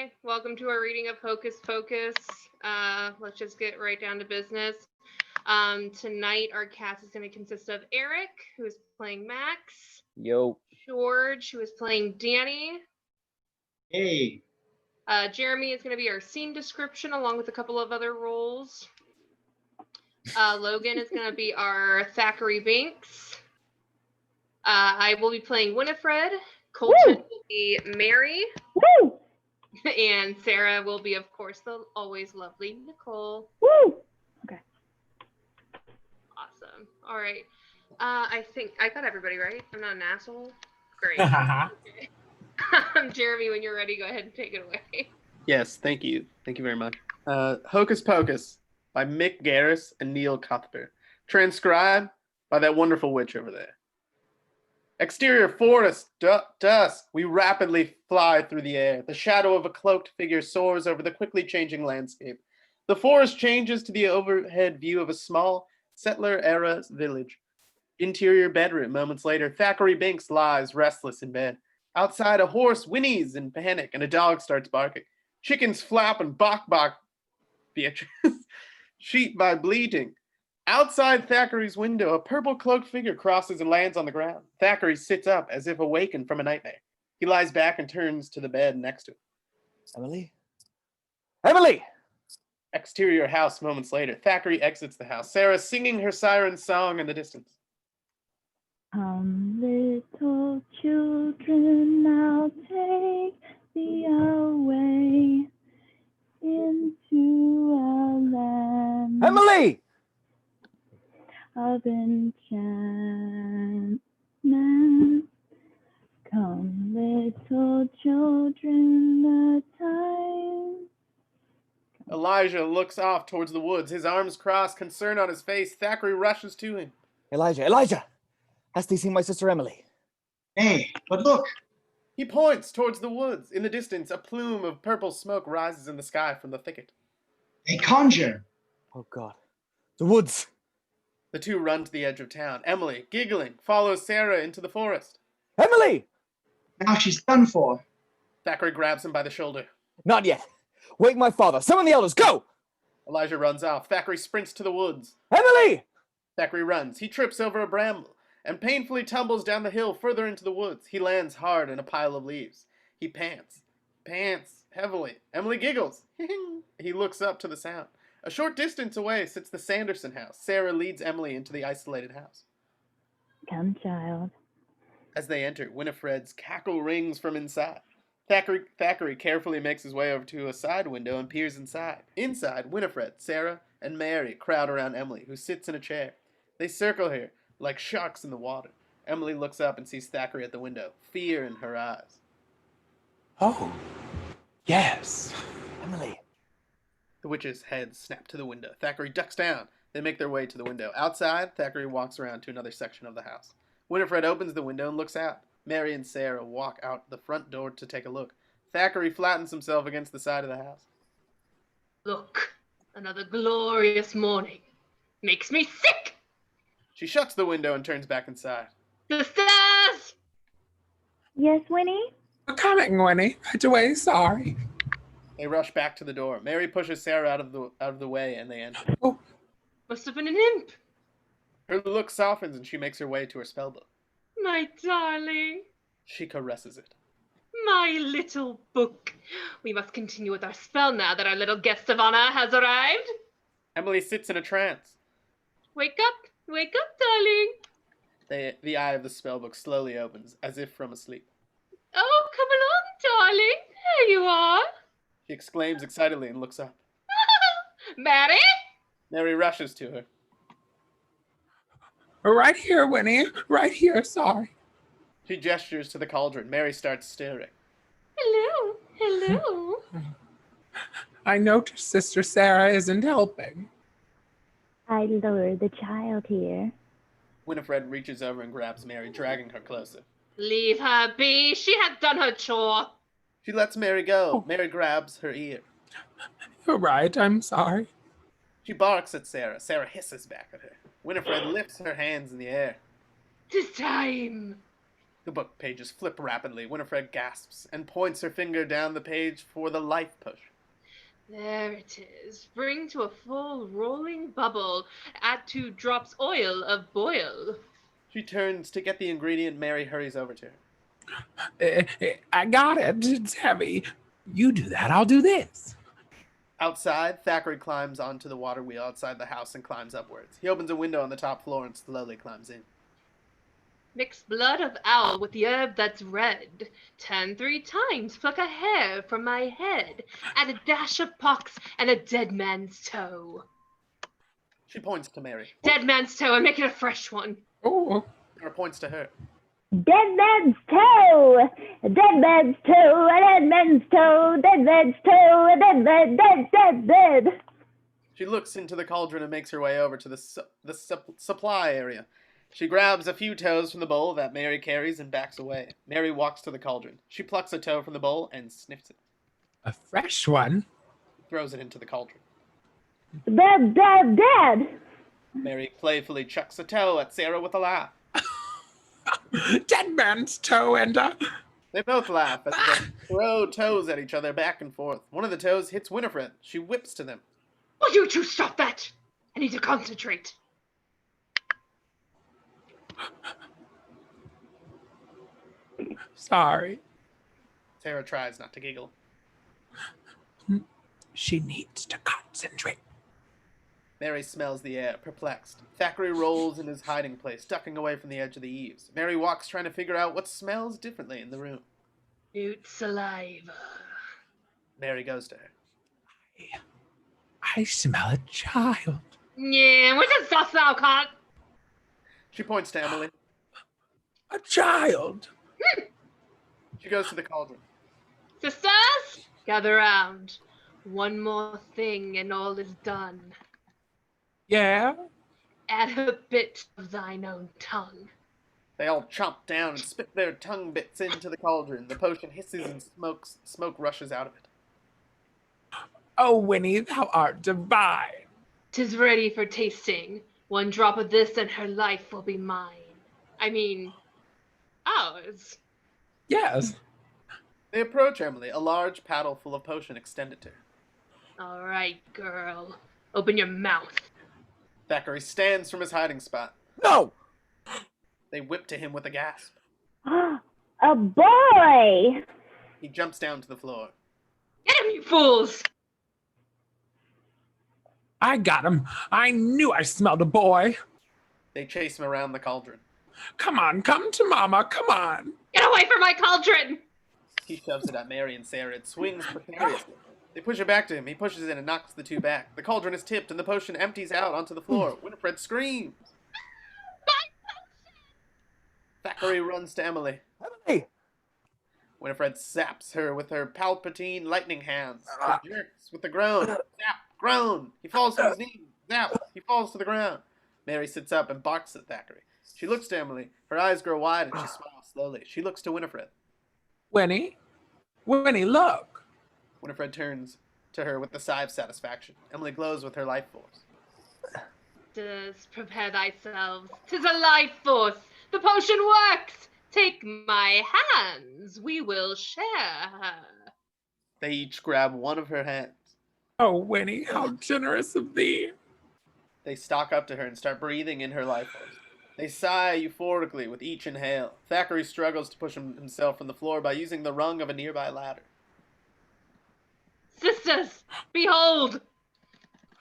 Hi, welcome to our reading of Hocus Pocus. Let's just get right down to business. Tonight our cast is going to consist of Erik, who is playing Max. Yo. George, who is playing Dani. Hey. Jeremy is going to be our scene description along with a couple of other roles. Logan is going to be our Thackery Binx. I will be playing Winifred. Coltin will be Mary. Woo! And Sarah will be, of course, the always lovely Nicole. Woo! Okay. Awesome. All right. I think I got everybody right. I'm not an asshole. Great. Jeremy, when you're ready, go ahead and take it away. Yes, thank you. Thank you very much. Hocus Pocus by Mick Garris and Neil Cuthbert. Transcribed by that wonderful witch over there. Exterior forest, dusk. We rapidly fly through the air. The shadow of a cloaked figure soars over the quickly changing landscape. The forest changes to the overhead view of a small settler-era village. Interior bedroom. Moments later, Thackery Binx lies restless in bed. Outside, a horse whinnies in panic, and a dog starts barking. Chickens flap and bok, Beatrice. Sheep by bleating. Outside Thackery's window, a purple-cloaked figure crosses and lands on the ground. Thackery sits up as if awakened from a nightmare. He lies back and turns to the bed next to him. Emily? Emily! Exterior house moments later. Thackery exits the house. Sarah singing her siren song in the distance. Come, little children, I'll take thee away into a land Emily! of enchantment. Come, little children, the time. Elijah looks off towards the woods, his arms crossed, concern on his face. Thackery rushes to him. Elijah! Hast thee seen my sister Emily? Hey, but look. He points towards the woods. In the distance, a plume of purple smoke rises in the sky from the thicket. They conjure. Oh God. The woods! The two run to the edge of town. Emily, giggling, follows Sarah into the forest. Emily! Now she's done for. Thackery grabs him by the shoulder. Not yet. Wake my father. Summon the elders. Go! Elijah runs off. Thackery sprints to the woods. Emily! Thackery runs. He trips over a bramble and painfully tumbles down the hill further into the woods. He lands hard in a pile of leaves. He pants heavily. Emily giggles. He looks up to the sound. A short distance away sits the Sanderson house. Sarah leads Emily into the isolated house. Come, child. As they enter, Winifred's cackle rings from inside. Thackery carefully makes his way over to a side window and peers inside. Inside, Winifred, Sarah, and Mary crowd around Emily, who sits in a chair. They circle her like sharks in the water. Emily looks up and sees Thackery at the window, fear in her eyes. Oh, yes. Emily. The witch's head snaps to the window. Thackery ducks down. They make their way to the window. Outside, Thackery walks around to another section of the house. Winifred opens the window and looks out. Mary and Sarah walk out the front door to take a look. Thackery flattens himself against the side of the house. Look, another glorious morning. Makes me sick! She shuts the window and turns back inside. Sisters! Yes, Winnie? We're coming, Winnie. Right away, sorry. They rush back to the door. Mary pushes Sarah out of the way and they enter. Oh, Must have been an imp. Her look softens and she makes her way to her spellbook. My darling. She caresses it. My little book. We must continue with our spell now that our little guest of honor has arrived. Emily sits in a trance. Wake up, darling. The eye of the spellbook slowly opens, as if from a sleep. Oh, come along, darling. There you are. She exclaims excitedly and looks up. Mary? Mary rushes to her. right here, Winnie. Right here, sorry. She gestures to the cauldron. Mary starts stirring. Hello. I noticed Sister Sarah isn't helping. I lured the child here. Winifred reaches over and grabs Mary, dragging her closer. Leave her be. She had done her chore. She lets Mary go. Mary grabs her ear. You're right, I'm sorry. She barks at Sarah. Sarah hisses back at her. Winifred lifts her hands in the air. Tis time. The book pages flip rapidly. Winifred gasps and points her finger down the page for the life potion. There it is. Bring to a full rolling bubble. Add 2 drops oil of boil. She turns to get the ingredient. Mary hurries over to her. I got it. It's heavy. You do that. I'll do this. Outside, Thackery climbs onto the water wheel outside the house and climbs upwards. He opens a window on the top floor and slowly climbs in. Mix blood of owl with the herb that's red. Turn 3 times. Pluck a hair from my head. Add a dash of pox and a dead man's toe. She points to Mary. Dead man's toe and make it a fresh one. Oh, Or points to her. Dead man's toe! Dead man's toe! A dead man's toe! Dead man's toe! A dead man! Dead! She looks into the cauldron and makes her way over to the supply area. She grabs a few toes from the bowl that Mary carries and backs away. Mary walks to the cauldron. She plucks a toe from the bowl and sniffs it. a fresh one. Throws it into the cauldron. Dead! Mary playfully chucks a toe at Sarah with a laugh. Dead man's toe and They both laugh as they throw toes at each other back and forth. One of the toes hits Winifred. She whips to them. Will you 2 stop that? I need to concentrate. Sorry. Sarah tries not to giggle. She needs to concentrate. Mary smells the air, perplexed. Thackery rolls in his hiding place, ducking away from the edge of the eaves. Mary walks, trying to figure out what smells differently in the room. Mute saliva. Mary goes to her. I smell a child. Yeah, where's the sauce thou caught? She points to Emily. A child. She goes to the cauldron. Sisters, gather round. One more thing and all is done. Yeah? Add a bit of thine own tongue. They all chomp down and spit their tongue bits into the cauldron. The potion hisses and smoke rushes out of it. Oh, Winnie, thou art divine. 'Tis ready for tasting. 1 drop of this and her life will be mine. I mean, ours. Yes. They approach Emily, a large paddle full of potion extended to her. All right, girl. Open your mouth. Thackery stands from his hiding spot. No! They whip to him with a gasp. A boy! He jumps down to the floor. Get him, you fools! I got him. I knew I smelled a boy. They chase him around the cauldron. Come on, come to Mama, come on. Get away from my cauldron! He shoves it at Mary and Sarah. It swings precariously. They push it back to him. He pushes it and knocks the 2 back. The cauldron is tipped and the potion empties out onto the floor. Winifred screams. Thackery runs to Emily. Emily! Winifred zaps her with her Palpatine lightning hands. She jerks with a groan. Zap, groan. He falls to his knees. Zap. He falls to the ground. Mary sits up and barks at Thackery. She looks to Emily. Her eyes grow wide and she smiles slowly. She looks to Winifred. Winnie, look. Winifred turns to her with a sigh of satisfaction. Emily glows with her life force. Sisters, prepare thyselves. 'Tis a life force. The potion works. Take my hands. We will share her. They each grab one of her hands. Oh, Winnie, how generous of thee. They stalk up to her and start breathing in her life force. They sigh euphorically with each inhale. Thackery struggles to push himself from the floor by using the rung of a nearby ladder. Sisters, behold.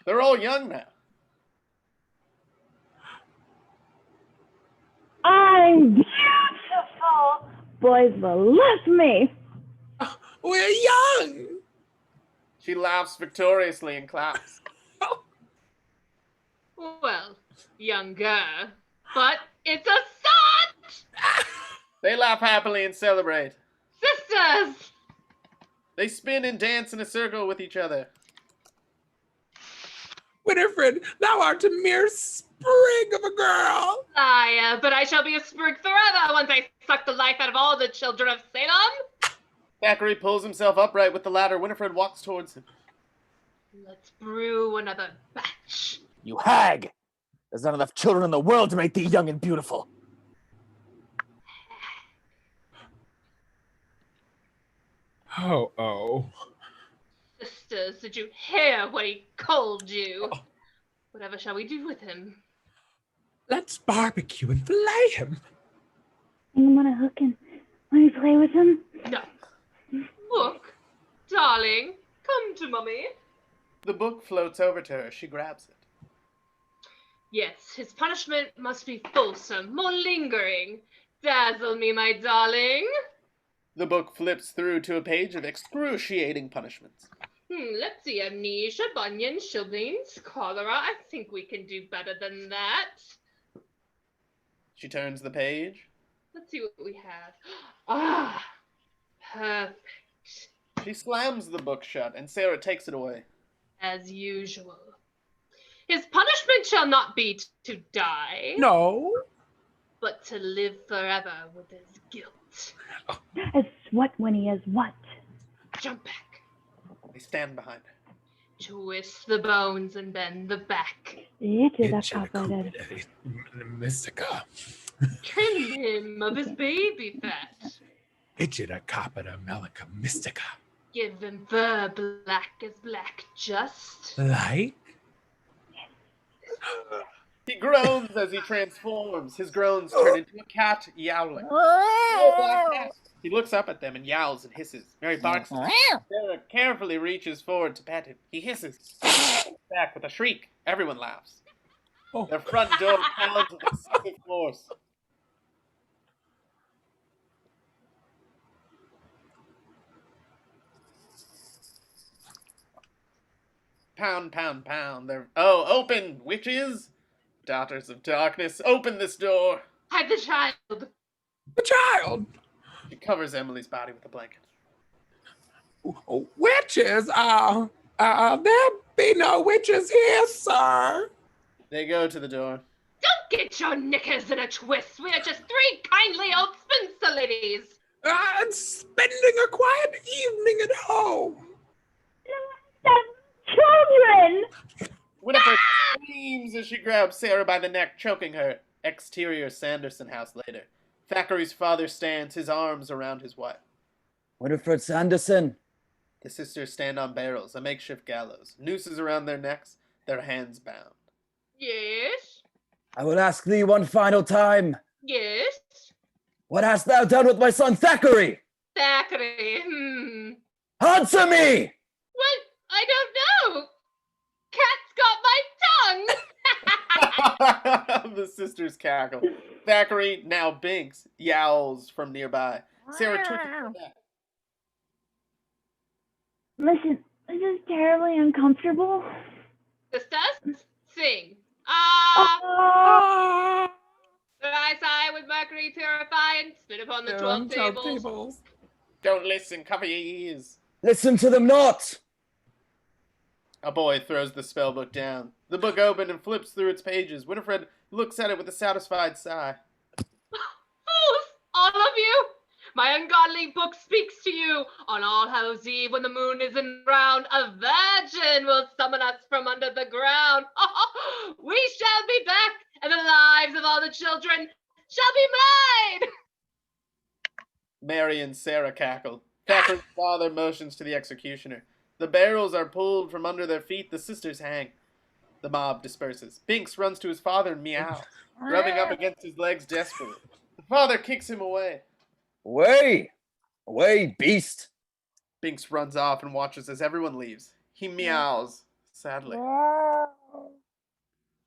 They're all young now. I'm beautiful! Boys will love me! We're young. She laughs victoriously and claps. Well, younger. But it's a son! They laugh happily and celebrate. Sisters! They spin and dance in a circle with each other. Winifred, thou art a mere sprig of a girl. Liar, but I shall be a sprig forever once I suck the life out of all the children of Salem. Thackery pulls himself upright with the ladder. Winifred walks towards him. Let's brew another batch. You hag! There's not enough children in the world to make thee young and beautiful. Oh. Sisters, did you hear what he called you? Whatever shall we do with him? Let's barbecue and fillet him. I'm gonna hook him. Let me play with him. No. Look, darling, come to Mummy. The book floats over to her. She grabs it. Yes, his punishment must be fulsome, more lingering. Dazzle me, my darling. The book flips through to a page of excruciating punishments. Let's see, amnesia, bunions, chilblains, cholera. I think we can do better than that. She turns the page. Let's see what we have. Ah, perfect. She slams the book shut, and Sarah takes it away. As usual. His punishment shall not be to die, No. but to live forever with his guilt. As what when he has what? Jump back. They stand behind her. Twist the bones and bend the back. Mystica. Trim him of his baby fat. Ichida capita melica mystica. Give him fur black as black just. Like? He groans as he transforms. His groans turn into a cat yowling. He looks up at them and yowls and hisses. Mary barks. Sarah carefully reaches forward to pet him. He hisses. Back with a shriek. Everyone laughs. Oh. Their front door pounds with excessive force. Pound, pound, pound. Open, witches! Daughters of darkness, open this door! Hide the child. The child. She covers Emily's body with a blanket. Witches? There be no witches here, sir. They go to the door. Don't get your knickers in a twist. We are just three kindly old spinster ladies. And spending a quiet evening at home. Children! Winifred screams as she grabs Sarah by the neck, choking her. Exterior Sanderson house later. Thackery's father stands, his arms around his wife. Winifred Sanderson. The sisters stand on barrels, a makeshift gallows, nooses around their necks, their hands bound. Yes? I will ask thee one final time. Yes? What hast thou done with my son Thackery? Thackeray, Answer me! What? I don't know. Cat's got my tongue. The sisters cackle. Thackery, now Binx, yowls from nearby. Sarah twitches her back. Listen, this is terribly uncomfortable. Sisters, sing. I sigh with mercury purify and spit upon the 12 tables. Don't listen, cover your ears. Listen to them not! A boy throws the spell book down. The book opens and flips through its pages. Winifred looks at it with a satisfied sigh. Fools, all of you! My ungodly book speaks to you. On All Hallows Eve, when the moon is in round, a virgin will summon us from under the ground. We shall be back, and the lives of all the children shall be made! Mary and Sarah cackle. Thackeray's father motions to the executioner. The barrels are pulled from under their feet. The sisters hang. The mob disperses. Binx runs to his father and meows, rubbing up against his legs desperately. The father kicks him away. Away! Away, beast! Binx runs off and watches as everyone leaves. He meows, sadly.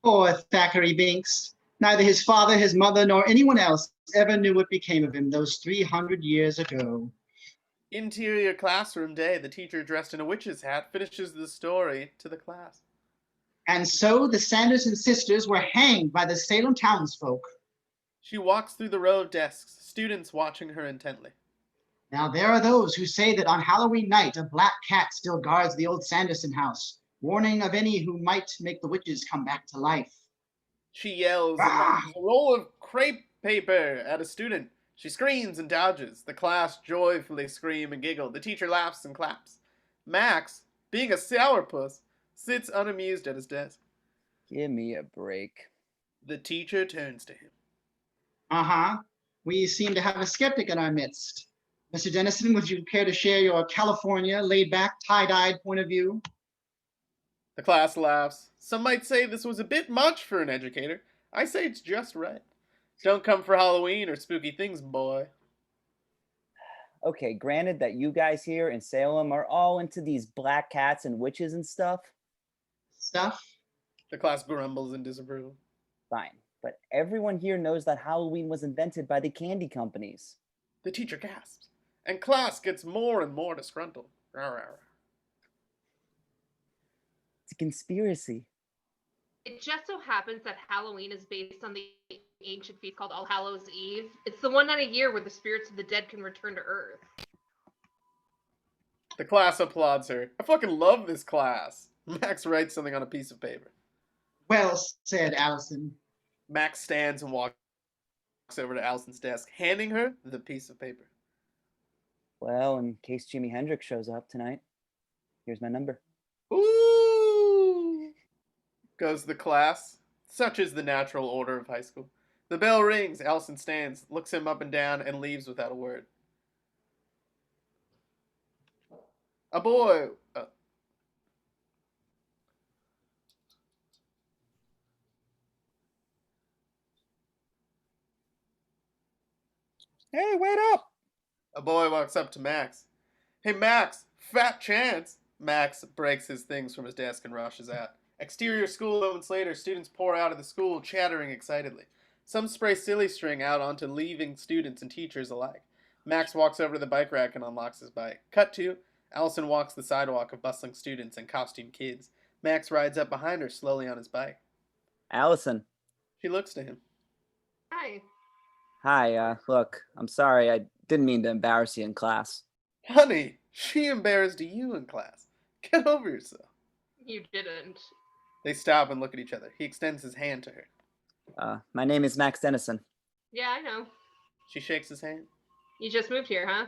Poor Thackeray Binx. Neither his father, his mother, nor anyone else ever knew what became of him those 300 years ago. Interior classroom day. The teacher, dressed in a witch's hat, finishes the story to the class. And so the Sanderson sisters were hanged by the Salem townsfolk. She walks through the row of desks, students watching her intently. Now there are those who say that on Halloween night a black cat still guards the old Sanderson house, warning of any who might make the witches come back to life. She yells and launches a roll of crepe paper at a student. She screams and dodges. The class joyfully scream and giggle. The teacher laughs and claps. Max, being a sourpuss, sits unamused at his desk. Give me a break. The teacher turns to him. Uh-huh. We seem to have a skeptic in our midst. Mr. Dennison, would you care to share your California, laid-back, tie-dyed point of view? The class laughs. Some might say this was a bit much for an educator. I say it's just right. Don't come for Halloween or spooky things, boy. Okay, granted that you guys here in Salem are all into these black cats and witches and stuff. Stuff? The class grumbles in disapproval. Fine. But everyone here knows that Halloween was invented by the candy companies. The teacher gasps, and class gets more and more disgruntled. Rawr, rawr, rawr. It's a conspiracy. It just so happens that Halloween is based on the ancient feast called All Hallows Eve. It's the one night a year where the spirits of the dead can return to Earth. The class applauds her. I fucking love this class. Max writes something on a piece of paper. Well said, Allison. Max stands and walks over to Allison's desk, handing her the piece of paper. Well, in case Jimi Hendrix shows up tonight, here's my number. Ooh! Goes the class. Such is the natural order of high school. The bell rings. Allison stands, looks him up and down, and leaves without a word. A boy. Hey, wait up! A boy walks up to Max. Hey, Max, fat chance. Max breaks his things from his desk and rushes out. Exterior school moments later, students pour out of the school, chattering excitedly. Some spray silly string out onto leaving students and teachers alike. Max walks over to the bike rack and unlocks his bike. Cut to, Allison walks the sidewalk of bustling students and costumed kids. Max rides up behind her slowly on his bike. Allison. She looks to him. Hi. Hi, look, I'm sorry, I didn't mean to embarrass you in class. Honey, she embarrassed you in class. Get over yourself. You didn't. They stop and look at each other. He extends his hand to her. My name is Max Dennison. Yeah, I know. She shakes his hand. You just moved here, huh?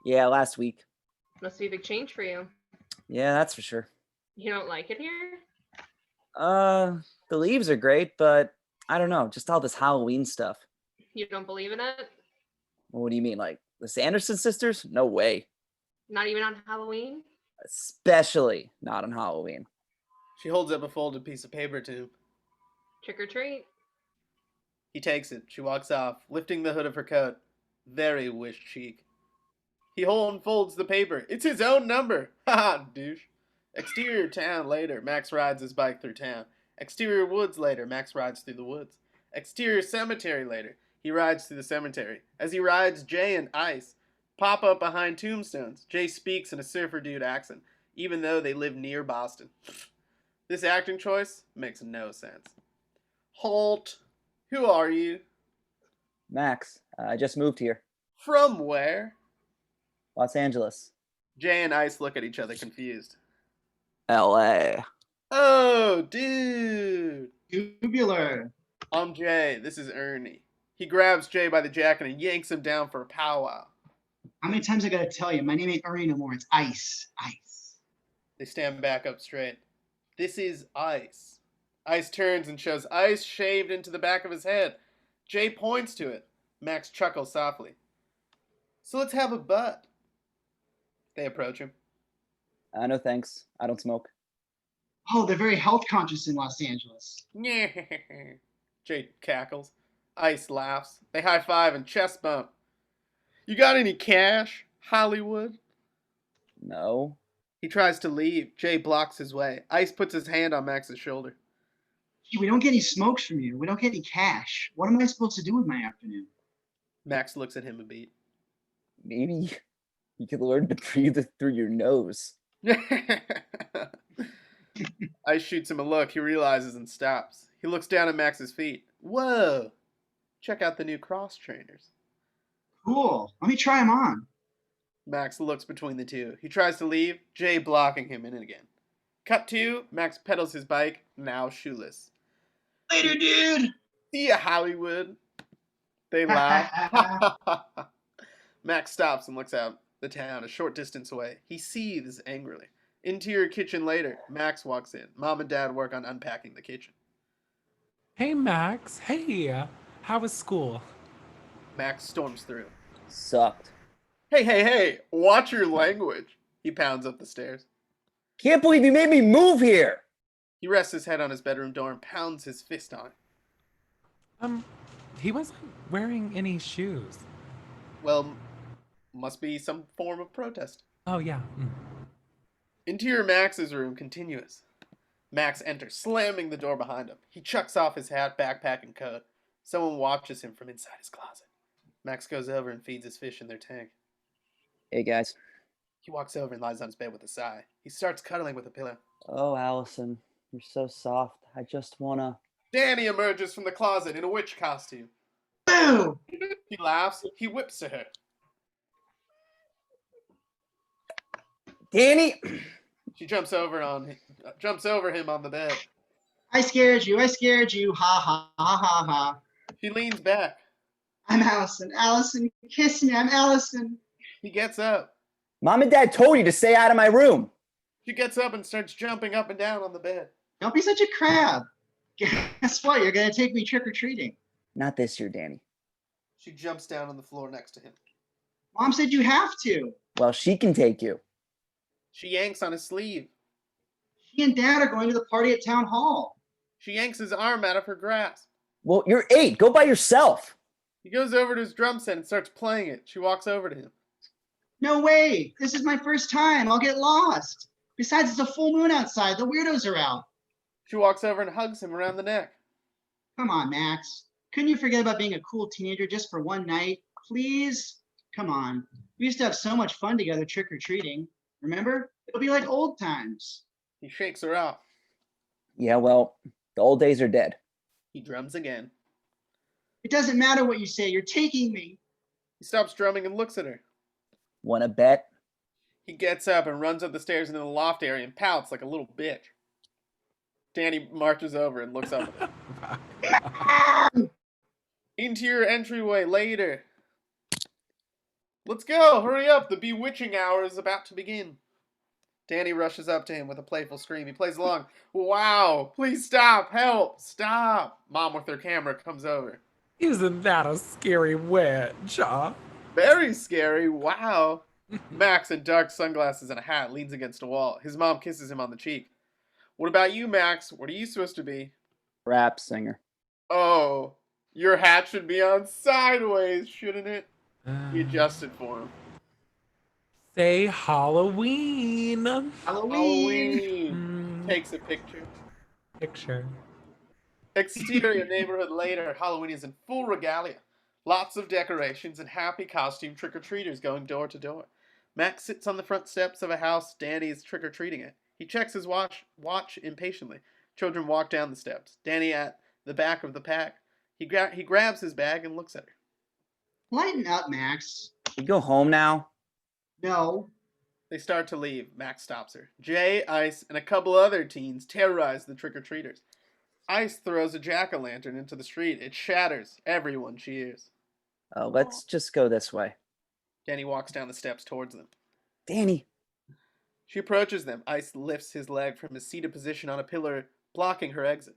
Yeah, last week. Must be a big change for you. Yeah, that's for sure. You don't like it here? The leaves are great, but I don't know, just all this Halloween stuff. You don't believe in it? What do you mean, like the Sanderson sisters? No way. Not even on Halloween? Especially not on Halloween. She holds up a folded piece of paper to him. Trick or treat? He takes it. She walks off, lifting the hood of her coat. Very wish cheek. He unfolds the paper. It's his own number. Ha, douche. Exterior town later. Max rides his bike through town. Exterior woods later. Max rides through the woods. Exterior cemetery later. He rides through the cemetery. As he rides, Jay and Ice pop up behind tombstones. Jay speaks in a surfer dude accent, even though they live near Boston. This acting choice makes no sense. Halt. Who are you? Max, I just moved here. From where? Los Angeles. Jay and Ice look at each other confused. LA. Oh, dude. Tubular. I'm Jay. This is Ernie. He grabs Jay by the jacket and yanks him down for a powwow. How many times I gotta tell you, my name ain't Ernie no more, it's Ice. Ice. They stand back up straight. This is Ice. Ice turns and shows ice shaved into the back of his head. Jay points to it. Max chuckles softly. So let's have a butt. They approach him. No thanks. I don't smoke. Oh, they're very health conscious in Los Angeles. Jay cackles. Ice laughs. They high five and chest bump. You got any cash, Hollywood? No. He tries to leave. Jay blocks his way. Ice puts his hand on Max's shoulder. Gee, we don't get any smokes from you. We don't get any cash. What am I supposed to do with my afternoon? Max looks at him a beat. Maybe you could learn to breathe it through your nose. Ice shoots him a look. He realizes and stops. He looks down at Max's feet. Whoa! Check out the new cross trainers. Cool. Let me try them on. Max looks between the two. He tries to leave, Jay blocking him in again. Cut to, Max pedals his bike, now shoeless. Later, dude. See ya, Hollywood. They laugh. Max stops and looks out the town a short distance away. He seethes angrily. Interior kitchen later. Max walks in. Mom and Dad work on unpacking the kitchen. Hey, Max. Hey, how was school? Max storms through. Sucked. Hey, watch your language. He pounds up the stairs. Can't believe you made me move here. He rests his head on his bedroom door and pounds his fist on it. He wasn't wearing any shoes. Well, must be some form of protest. Oh, yeah. Interior Max's room continuous. Max enters, slamming the door behind him. He chucks off his hat, backpack, and coat. Someone watches him from inside his closet. Max goes over and feeds his fish in their tank. Hey, guys. He walks over and lies on his bed with a sigh. He starts cuddling with a pillow. Oh, Allison, you're so soft. I just wanna... Dani emerges from the closet in a witch costume. Boo! He laughs. He whips to her. Dani! She jumps over him on the bed. I scared you. Ha ha ha ha ha. She leans back. I'm Allison. Allison, kiss me. I'm Allison. He gets up. Mom and Dad told you to stay out of my room. She gets up and starts jumping up and down on the bed. Don't be such a crab. Guess what? You're going to take me trick-or-treating. Not this year, Dani. She jumps down on the floor next to him. Mom said you have to. Well, she can take you. She yanks on his sleeve. She and Dad are going to the party at Town Hall. She yanks his arm out of her grasp. Well, you're 8. Go by yourself. He goes over to his drum set and starts playing it. She walks over to him. No way. This is my first time. I'll get lost. Besides, it's a full moon outside. The weirdos are out. She walks over and hugs him around the neck. Come on, Max. Couldn't you forget about being a cool teenager just for one night? Please? Come on. We used to have so much fun together trick-or-treating. Remember? It'll be like old times. He shakes her off. Yeah, well, the old days are dead. He drums again. It doesn't matter what you say. You're taking me. He stops drumming and looks at her. Wanna bet? He gets up and runs up the stairs into the loft area and pouts like a little bitch. Dani marches over and looks up at him. Interior entryway later. Let's go, hurry up, the bewitching hour is about to begin. Dani rushes up to him with a playful scream. He plays along. Wow, please stop, help, stop. Mom with her camera comes over. Isn't that a scary witch, huh? Very scary, wow. Max in dark sunglasses and a hat leans against a wall. His mom kisses him on the cheek. What about you, Max? What are you supposed to be? Rap singer. Oh, your hat should be on sideways, shouldn't it? He adjusted for him. Say Halloween. Halloween. Takes a picture. Exterior neighborhood later. Halloween is in full regalia. Lots of decorations and happy costume trick-or-treaters going door to door. Max sits on the front steps of a house Dani is trick-or-treating it. He checks his watch impatiently. Children walk down the steps. Dani at the back of the pack. He grabs his bag and looks at her. Lighten up, Max. You go home now? No. They start to leave. Max stops her. Jay, Ice, and a couple other teens terrorize the trick-or-treaters. Ice throws a jack-o'-lantern into the street. It shatters. Everyone cheers. Let's just go this way. Dani walks down the steps towards them. Dani. She approaches them. Ice lifts his leg from his seated position on a pillar, blocking her exit.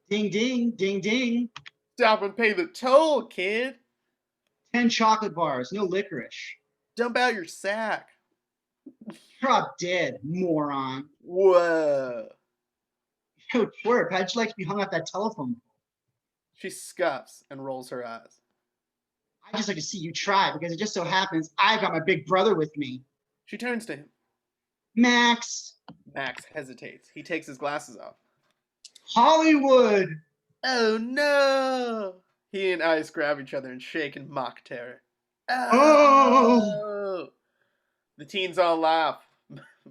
Ding, ding, ding, ding. Stop and pay the toll, kid. 10 chocolate bars, no licorice. Dump out your sack. Drop dead, moron. Whoa. Yo, twerp, how'd you like to be hung up that telephone pole? She scuffs and rolls her eyes. I'd just like to see you try, because it just so happens I've got my big brother with me. She turns to him. Max. Max hesitates. He takes his glasses off. Hollywood. Oh no. He and Ice grab each other and shake in mock terror. Oh. The teens all laugh.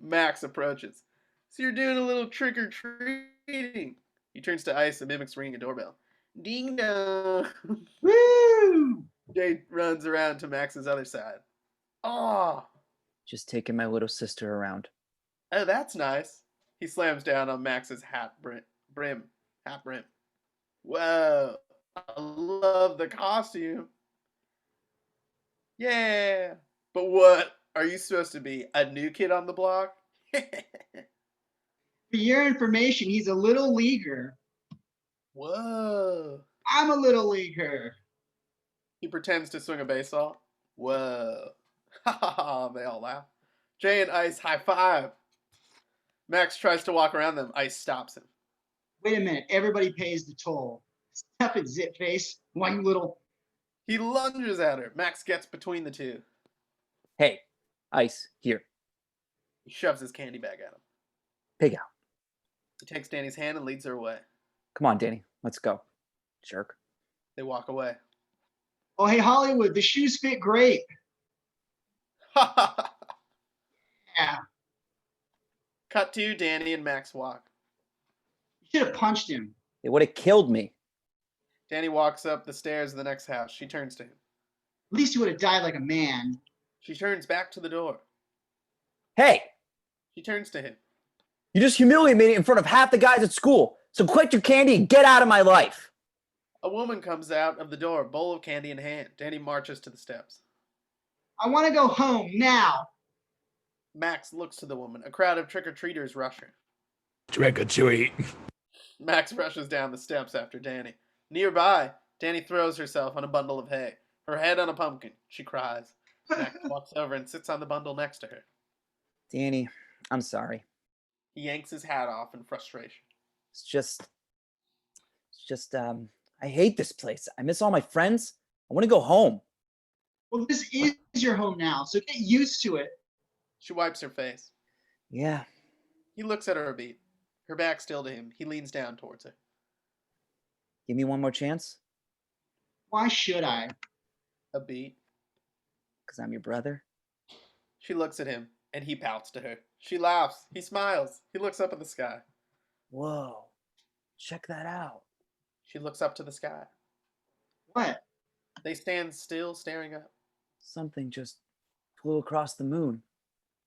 Max approaches. So you're doing a little trick-or-treating. He turns to Ice and mimics ringing a doorbell. Ding dong. Woo! Jay runs around to Max's other side. Oh. Just taking my little sister around. Oh, that's nice. He slams down on Max's hat brim. Whoa. I love the costume. Yeah. But what? Are you supposed to be a new kid on the block? For your information, he's a little leaguer. Whoa. I'm a little leaguer. He pretends to swing a baseball. Whoa. Ha ha ha, they all laugh. Jay and Ice high five. Max tries to walk around them. Ice stops him. Wait a minute. Everybody pays the toll. Stop it, zit face. One little. He lunges at her. Max gets between the two. Hey, Ice, here. He shoves his candy bag at him. Pig out. He takes Dani's hand and leads her away. Come on, Dani. Let's go. Jerk. They walk away. Oh, hey, Hollywood, the shoes fit great. Ha ha ha. Yeah. Cut to Dani and Max walk. You should have punched him. It would have killed me. Dani walks up the stairs of the next house. She turns to him. At least you would have died like a man. She turns back to the door. Hey, She turns to him. you just humiliated me in front of half the guys at school. So quit your candy and get out of my life. A woman comes out of the door, bowl of candy in hand. Dani marches to the steps. I want to go home now. Max looks to the woman. A crowd of trick-or-treaters rush her. Trick or treat. Max rushes down the steps after Dani. Nearby, Dani throws herself on a bundle of hay. Her head on a pumpkin. She cries. Max walks over and sits on the bundle next to her. Dani, I'm sorry. He yanks his hat off in frustration. It's just, I hate this place. I miss all my friends. I want to go home. Well, this is your home now, so get used to it. She wipes her face. Yeah. He looks at her a beat. Her back still to him. He leans down towards her. Give me one more chance. Why should I? A beat. Because I'm your brother. She looks at him, and he pouts to her. She laughs. He smiles. He looks up at the sky. Whoa. Check that out. She looks up to the sky. What? They stand still, staring up. Something just flew across the moon.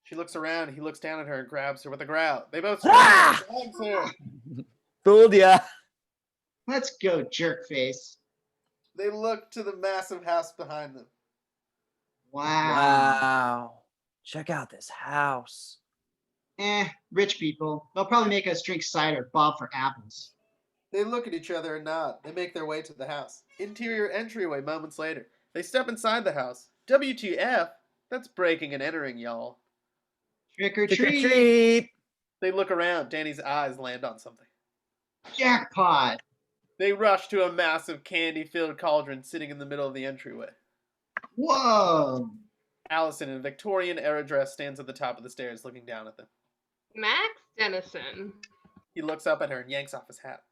She looks around. He looks down at her and grabs her with a growl. They both Ah! grabs her. Fooled ya. Let's go, jerk face. They look to the massive house behind them. Wow. Wow. Check out this house. Rich people. They'll probably make us drink cider, bob for apples. They look at each other and nod. They make their way to the house. Interior entryway moments later. They step inside the house. WTF? That's breaking and entering, y'all. Trick or Trick or treat. treat. They look around. Dani's eyes land on something. Jackpot. They rush to a massive candy-filled cauldron sitting in the middle of the entryway. Whoa. Allison, in a Victorian-era dress, stands at the top of the stairs looking down at them. Max Dennison. He looks up at her and yanks off his hat.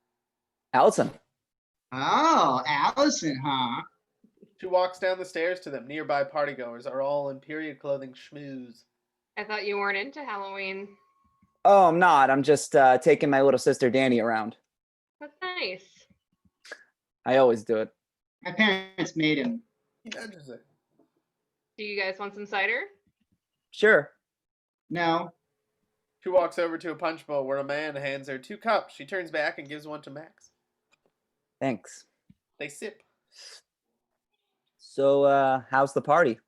Allison. Oh, Allison, huh? She walks down the stairs to them. Nearby partygoers are all in period clothing schmooze. I thought you weren't into Halloween. Oh, I'm not. I'm just taking my little sister Dani around. That's nice. I always do it. My parents made him. He nudges her. Do you guys want some cider? Sure. No. She walks over to a punch bowl where a man hands her 2 cups. She turns back and gives one to Max. Thanks. They sip. So, how's the party?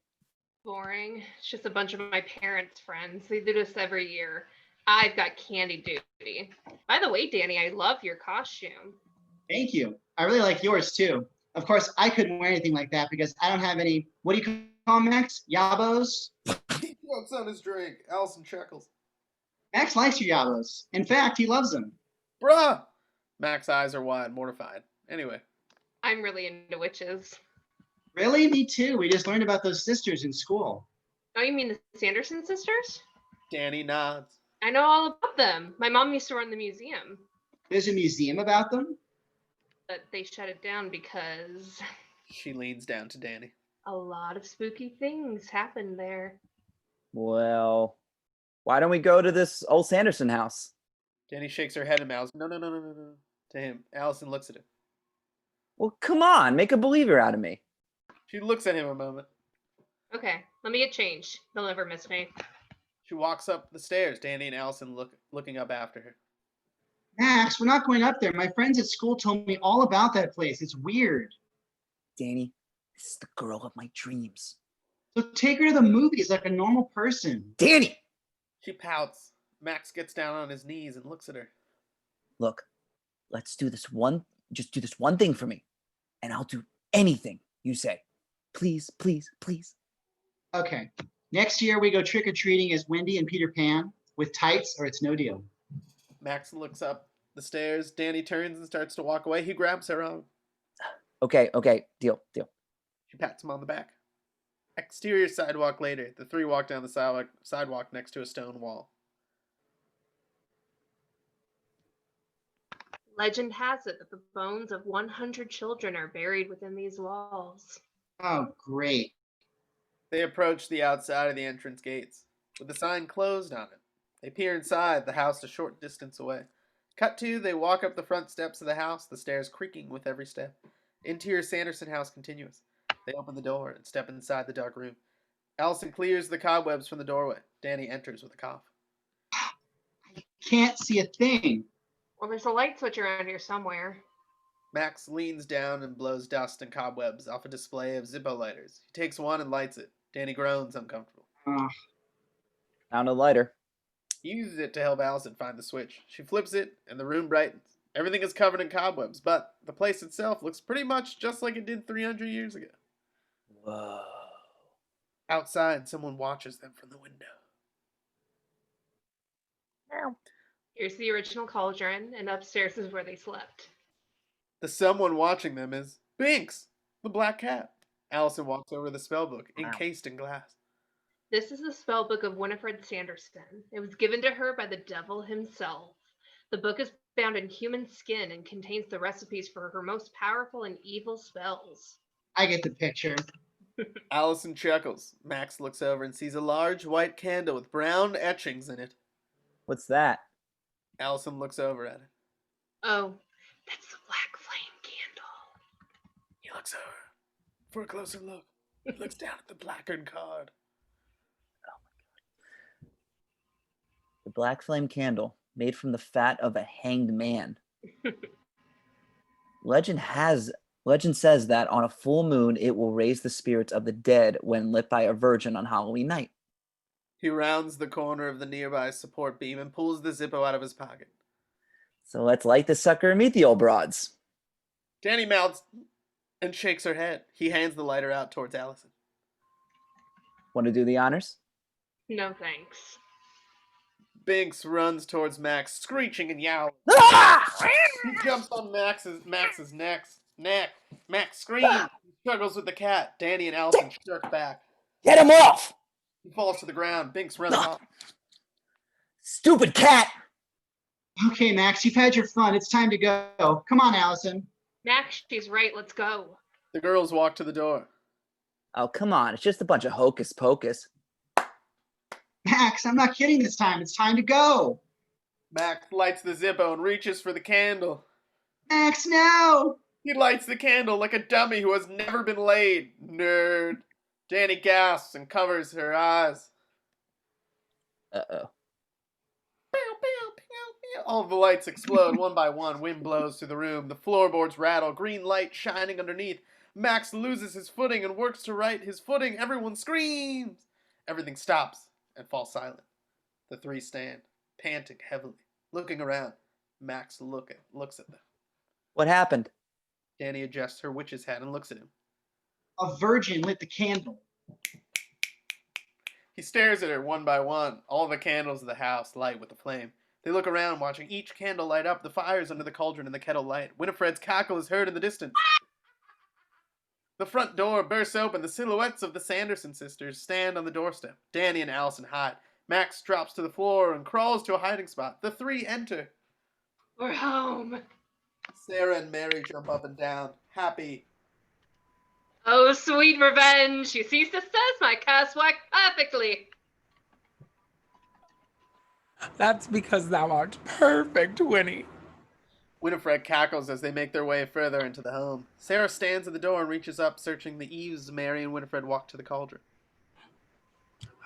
Boring. It's just a bunch of my parents' friends. They do this every year. I've got candy duty. By the way, Dani, I love your costume. Thank you. I really like yours too. Of course, I couldn't wear anything like that because I don't have any, what do you call them, Max? Yabos? He chokes on his drink. Allison chuckles. Max likes your yabos. In fact, he loves them. Bruh! Max's eyes are wide, mortified. Anyway. I'm really into witches. Really? Me too. We just learned about those sisters in school. Oh, you mean the Sanderson sisters? Dani nods. I know all about them. My mom used to run the museum, There's a museum about them? but they shut it down because She leans down to Dani. a lot of spooky things happened there. Well, why don't we go to this old Sanderson house? Dani shakes her head and mouths, no. To him. Allison looks at him. Well, come on. Make a believer out of me. She looks at him a moment. Okay, let me get changed. They'll never miss me. She walks up the stairs. Dani and Allison looking up after her. Max, we're not going up there. My friends at school told me all about that place. It's weird. Dani, this is the girl of my dreams. So take her to the movies like a normal person. Dani! She pouts. Max gets down on his knees and looks at her. Look, let's do this just do this one thing for me, and I'll do anything you say. Please, please, please. Okay. Next year, we go trick-or-treating as Wendy and Peter Pan with tights or it's no deal. Max looks up the stairs. Dani turns and starts to walk away. He grabs her arm. Okay, deal. She pats him on the back. Exterior sidewalk later. The three walk down the sidewalk next to a stone wall. Legend has it that the bones of 100 children are buried within these walls. Oh, great. They approach the outside of the entrance gates, with the sign closed on it. They peer inside, the house a short distance away. Cut to, they walk up the front steps of the house, the stairs creaking with every step. Interior Sanderson house continuous. They open the door and step inside the dark room. Allison clears the cobwebs from the doorway. Dani enters with a cough. I can't see a thing. Well, there's a light switch around here somewhere. Max leans down and blows dust and cobwebs off a display of Zippo lighters. He takes one and lights it. Dani groans uncomfortable. Found a lighter. He uses it to help Allison find the switch. She flips it, and the room brightens. Everything is covered in cobwebs, but the place itself looks pretty much just like it did 300 years ago. Whoa. Outside, someone watches them from the window. Here's the original cauldron, and upstairs is where they slept. The someone watching them is Binx, the black cat. Allison walks over to the spellbook, encased in glass. This is the spellbook of Winifred Sanderson. It was given to her by the devil himself. The book is bound in human skin and contains the recipes for her most powerful and evil spells. I get the picture. Allison chuckles. Max looks over and sees a large white candle with brown etchings in it. What's that? Allison looks over at it. Oh, that's the black flame candle. He looks over for a closer look. He looks down at the blackened card. The black flame candle, made from the fat of a hanged man. Legend says that on a full moon, it will raise the spirits of the dead when lit by a virgin on Halloween night. He rounds the corner of the nearby support beam and pulls the Zippo out of his pocket. So let's light the sucker and meet the old broads. Dani mouths and shakes her head. He hands the lighter out towards Allison. Want to do the honors? No thanks. Binx runs towards Max, screeching and yowling. Ah! He jumps on Max's neck. Max screams. He struggles with the cat. Dani and Allison jerk back. Get him off! He falls to the ground. Binx runs off. Stupid cat! Okay, Max, you've had your fun. It's time to go. Come on, Allison. Max, she's right. Let's go. The girls walk to the door. Oh, come on. It's just a bunch of hocus pocus. Max, I'm not kidding this time. It's time to go. Max lights the Zippo and reaches for the candle. Max, no! He lights the candle like a dummy who has never been laid. Nerd. Dani gasps and covers her eyes. Uh-oh. All of the lights explode one by one. Wind blows through the room. The floorboards rattle. Green light shining underneath. Max loses his footing and works to right his footing. Everyone screams. Everything stops and falls silent. The three stand, panting heavily, looking around. Max looks at them. What happened? Dani adjusts her witch's hat and looks at him. A virgin lit the candle. He stares at her one by one. All the candles of the house light with the flame. They look around, watching each candle light up. The fires under the cauldron and the kettle light. Winifred's cackle is heard in the distance. The front door bursts open. The silhouettes of the Sanderson sisters stand on the doorstep. Dani and Allison hide. Max drops to the floor and crawls to a hiding spot. The three enter. We're home. Sarah and Mary jump up and down, happy. Oh, sweet revenge. You see, sisters, my cast worked perfectly. That's because thou art perfect, Winnie. Winifred cackles as they make their way further into the home. Sarah stands at the door and reaches up, searching the eaves. Mary and Winifred walk to the cauldron.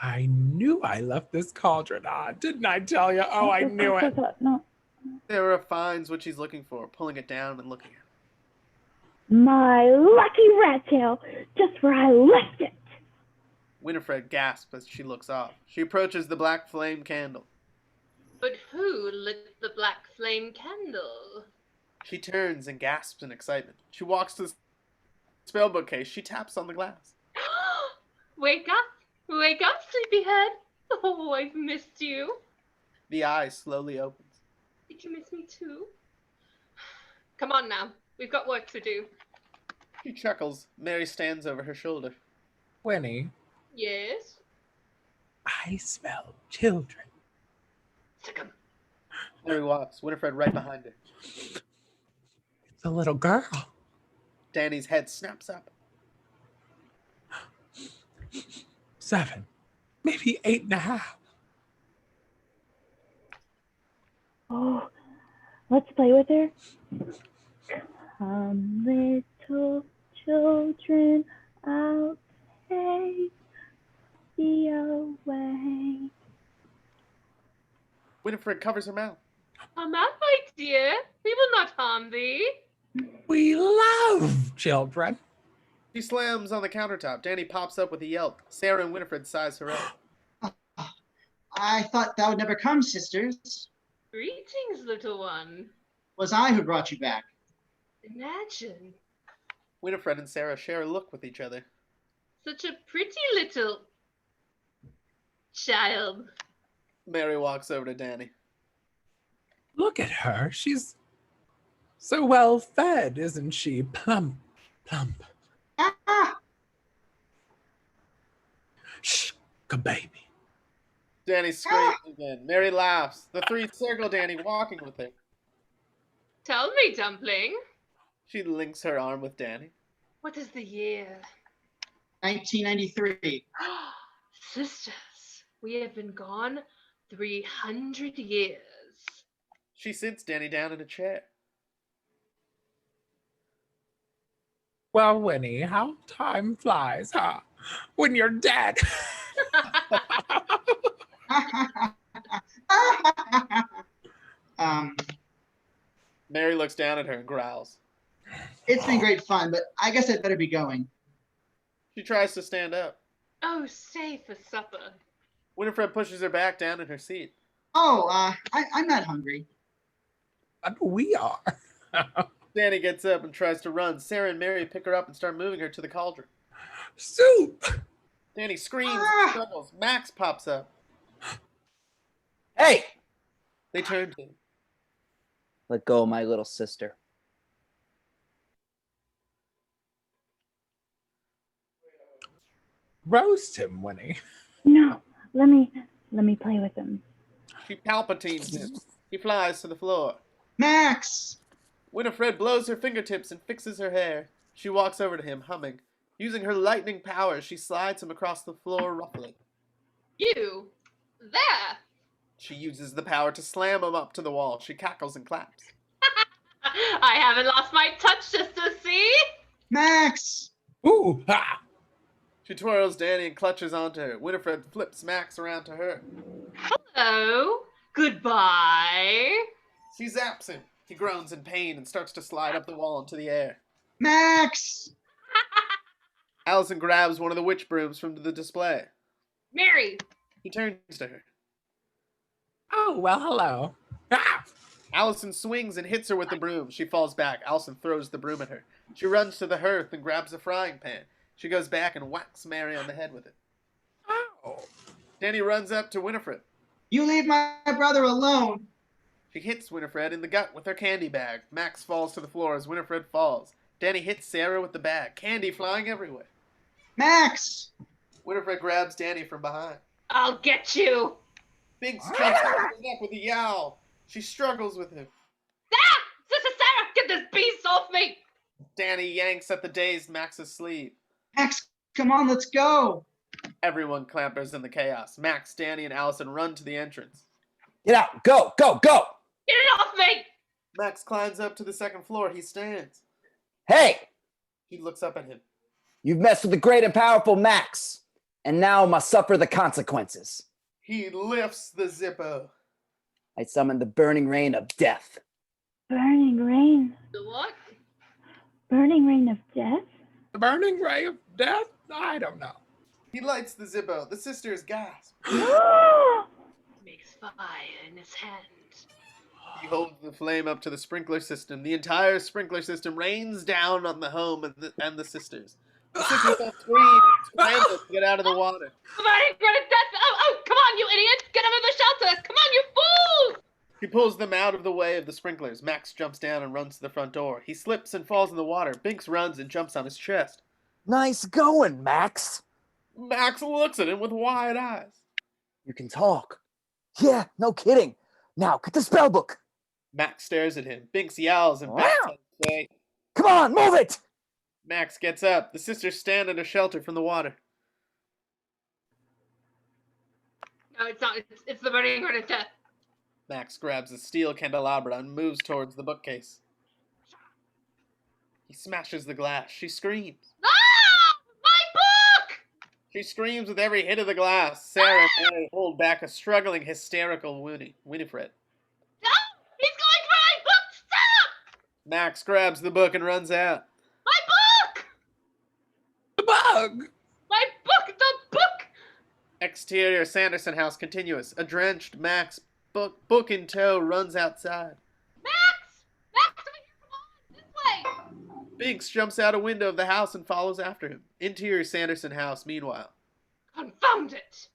I knew I left this cauldron on. Didn't I tell you? Oh, I knew it. No. Sarah finds what she's looking for, pulling it down and looking at it. My lucky rat tail, just where I left it. Winifred gasps as she looks off. She approaches the black flame candle. But who lit the black flame candle? She turns and gasps in excitement. She walks to the spellbook case. She taps on the glass. Wake up. Wake up, sleepyhead. Oh, I've missed you. The eye slowly opens. Did you miss me too? Come on now. We've got work to do. She chuckles. Mary stands over her shoulder. Winnie, Yes? I smell children. Sick 'em. Mary walks, Winifred right behind her. It's a little girl. Dani's head snaps up. 7, maybe 8.5. Oh, let's play with her. Come, little children, I'll take thee away. Winifred covers her mouth. A man, my dear. We will not harm thee. We love children. She slams on the countertop. Dani pops up with a yelp. Sarah and Winifred size her up. I thought thou would never come, sisters. Greetings, little one. Was I who brought you back? Imagine. Winifred and Sarah share a look with each other. Such a pretty little child. Mary walks over to Dani. Look at her. She's so well fed, isn't she? Plump, plump. Ah! Shh, good baby. Dani screams again. Mary laughs. The three circle Dani, walking with her. Tell me, Dumpling. She links her arm with Dani. What is the year? 1993. Sisters, we have been gone 300 years. She sits Dani down in a chair. Well, Winnie, how time flies, huh? When you're dead. Mary looks down at her and growls. It's been great fun, but I guess I'd better be going. She tries to stand up. Oh, stay for supper. Winifred pushes her back down in her seat. Oh, I'm not hungry. But we are. Dani gets up and tries to run. Sarah and Mary pick her up and start moving her to the cauldron. Soup! Dani screams and struggles. Max pops up. Hey! They turn to him. Let go of my little sister. Roast him, Winnie. No, let me play with him. She palpatines him. He flies to the floor. Max! Winifred blows her fingertips and fixes her hair. She walks over to him, humming. Using her lightning powers, she slides him across the floor roughly. You! There! She uses the power to slam him up to the wall. She cackles and claps. I haven't lost my touch, sister, see? Max! Ooh, ha! She twirls Dani and clutches onto her. Winifred flips Max around to her. Hello. Goodbye. She zaps him. He groans in pain and starts to slide up the wall into the air. Max! Allison grabs one of the witch brooms from the display. Mary. He turns to her. Oh, well, hello. Ah! Allison swings and hits her with the broom. She falls back. Allison throws the broom at her. She runs to the hearth and grabs a frying pan. She goes back and whacks Mary on the head with it. Oh. Dani runs up to Winifred. You leave my brother alone. She hits Winifred in the gut with her candy bag. Max falls to the floor as Winifred falls. Dani hits Sarah with the bag. Candy flying everywhere. Max! Winifred grabs Dani from behind. I'll get you. Binx jumps over his neck with a yowl. She struggles with him. Ah! Sister Sarah, get this beast off me. Dani yanks at the dazed Max's sleeve. Max, come on, let's go. Everyone clambers in the chaos. Max, Dani, and Allison run to the entrance. Get out! Go! Go! Go! Get it off me. Max climbs up to the second floor. He stands. Hey! He looks up at him. You've messed with the great and powerful Max, and now must suffer the consequences. He lifts the Zippo. I summon the burning rain of death. Burning rain. The what? Burning rain of death? The burning ray of death? I don't know. He lights the Zippo. The sisters gasp. Makes fire in his hand. He holds the flame up to the sprinkler system. The entire sprinkler system rains down on the home and the sisters. The sisters all scream, scramble to get out of the water. Somebody gonna death! Oh, come on, you idiots! Get under the shelter! Come on, you fools! He pulls them out of the way of the sprinklers. Max jumps down and runs to the front door. He slips and falls in the water. Binx runs and jumps on his chest. Nice going, Max. Max looks at him with wide eyes. You can talk. Yeah, no kidding. Now, get the spell book. Max stares at him. Binx yells and bats on his face. Come on, move it! Max gets up. The sisters stand under shelter from the water. No, it's not. It's the burning grenade. Max grabs a steel candelabra and moves towards the bookcase. He smashes the glass. She screams. Ah! My book! She screams with every hit of the glass. Sarah and Mary hold back a struggling, hysterical Winifred. No! He's going for my book! Stop! Max grabs the book and runs out. My book! The bug! My book! The book! Exterior Sanderson house continuous. A drenched Max, book in tow, runs outside. Max! Max, over here! Come on! This way! Binx jumps out a window of the house and follows after him. Interior Sanderson house, meanwhile. Confound it!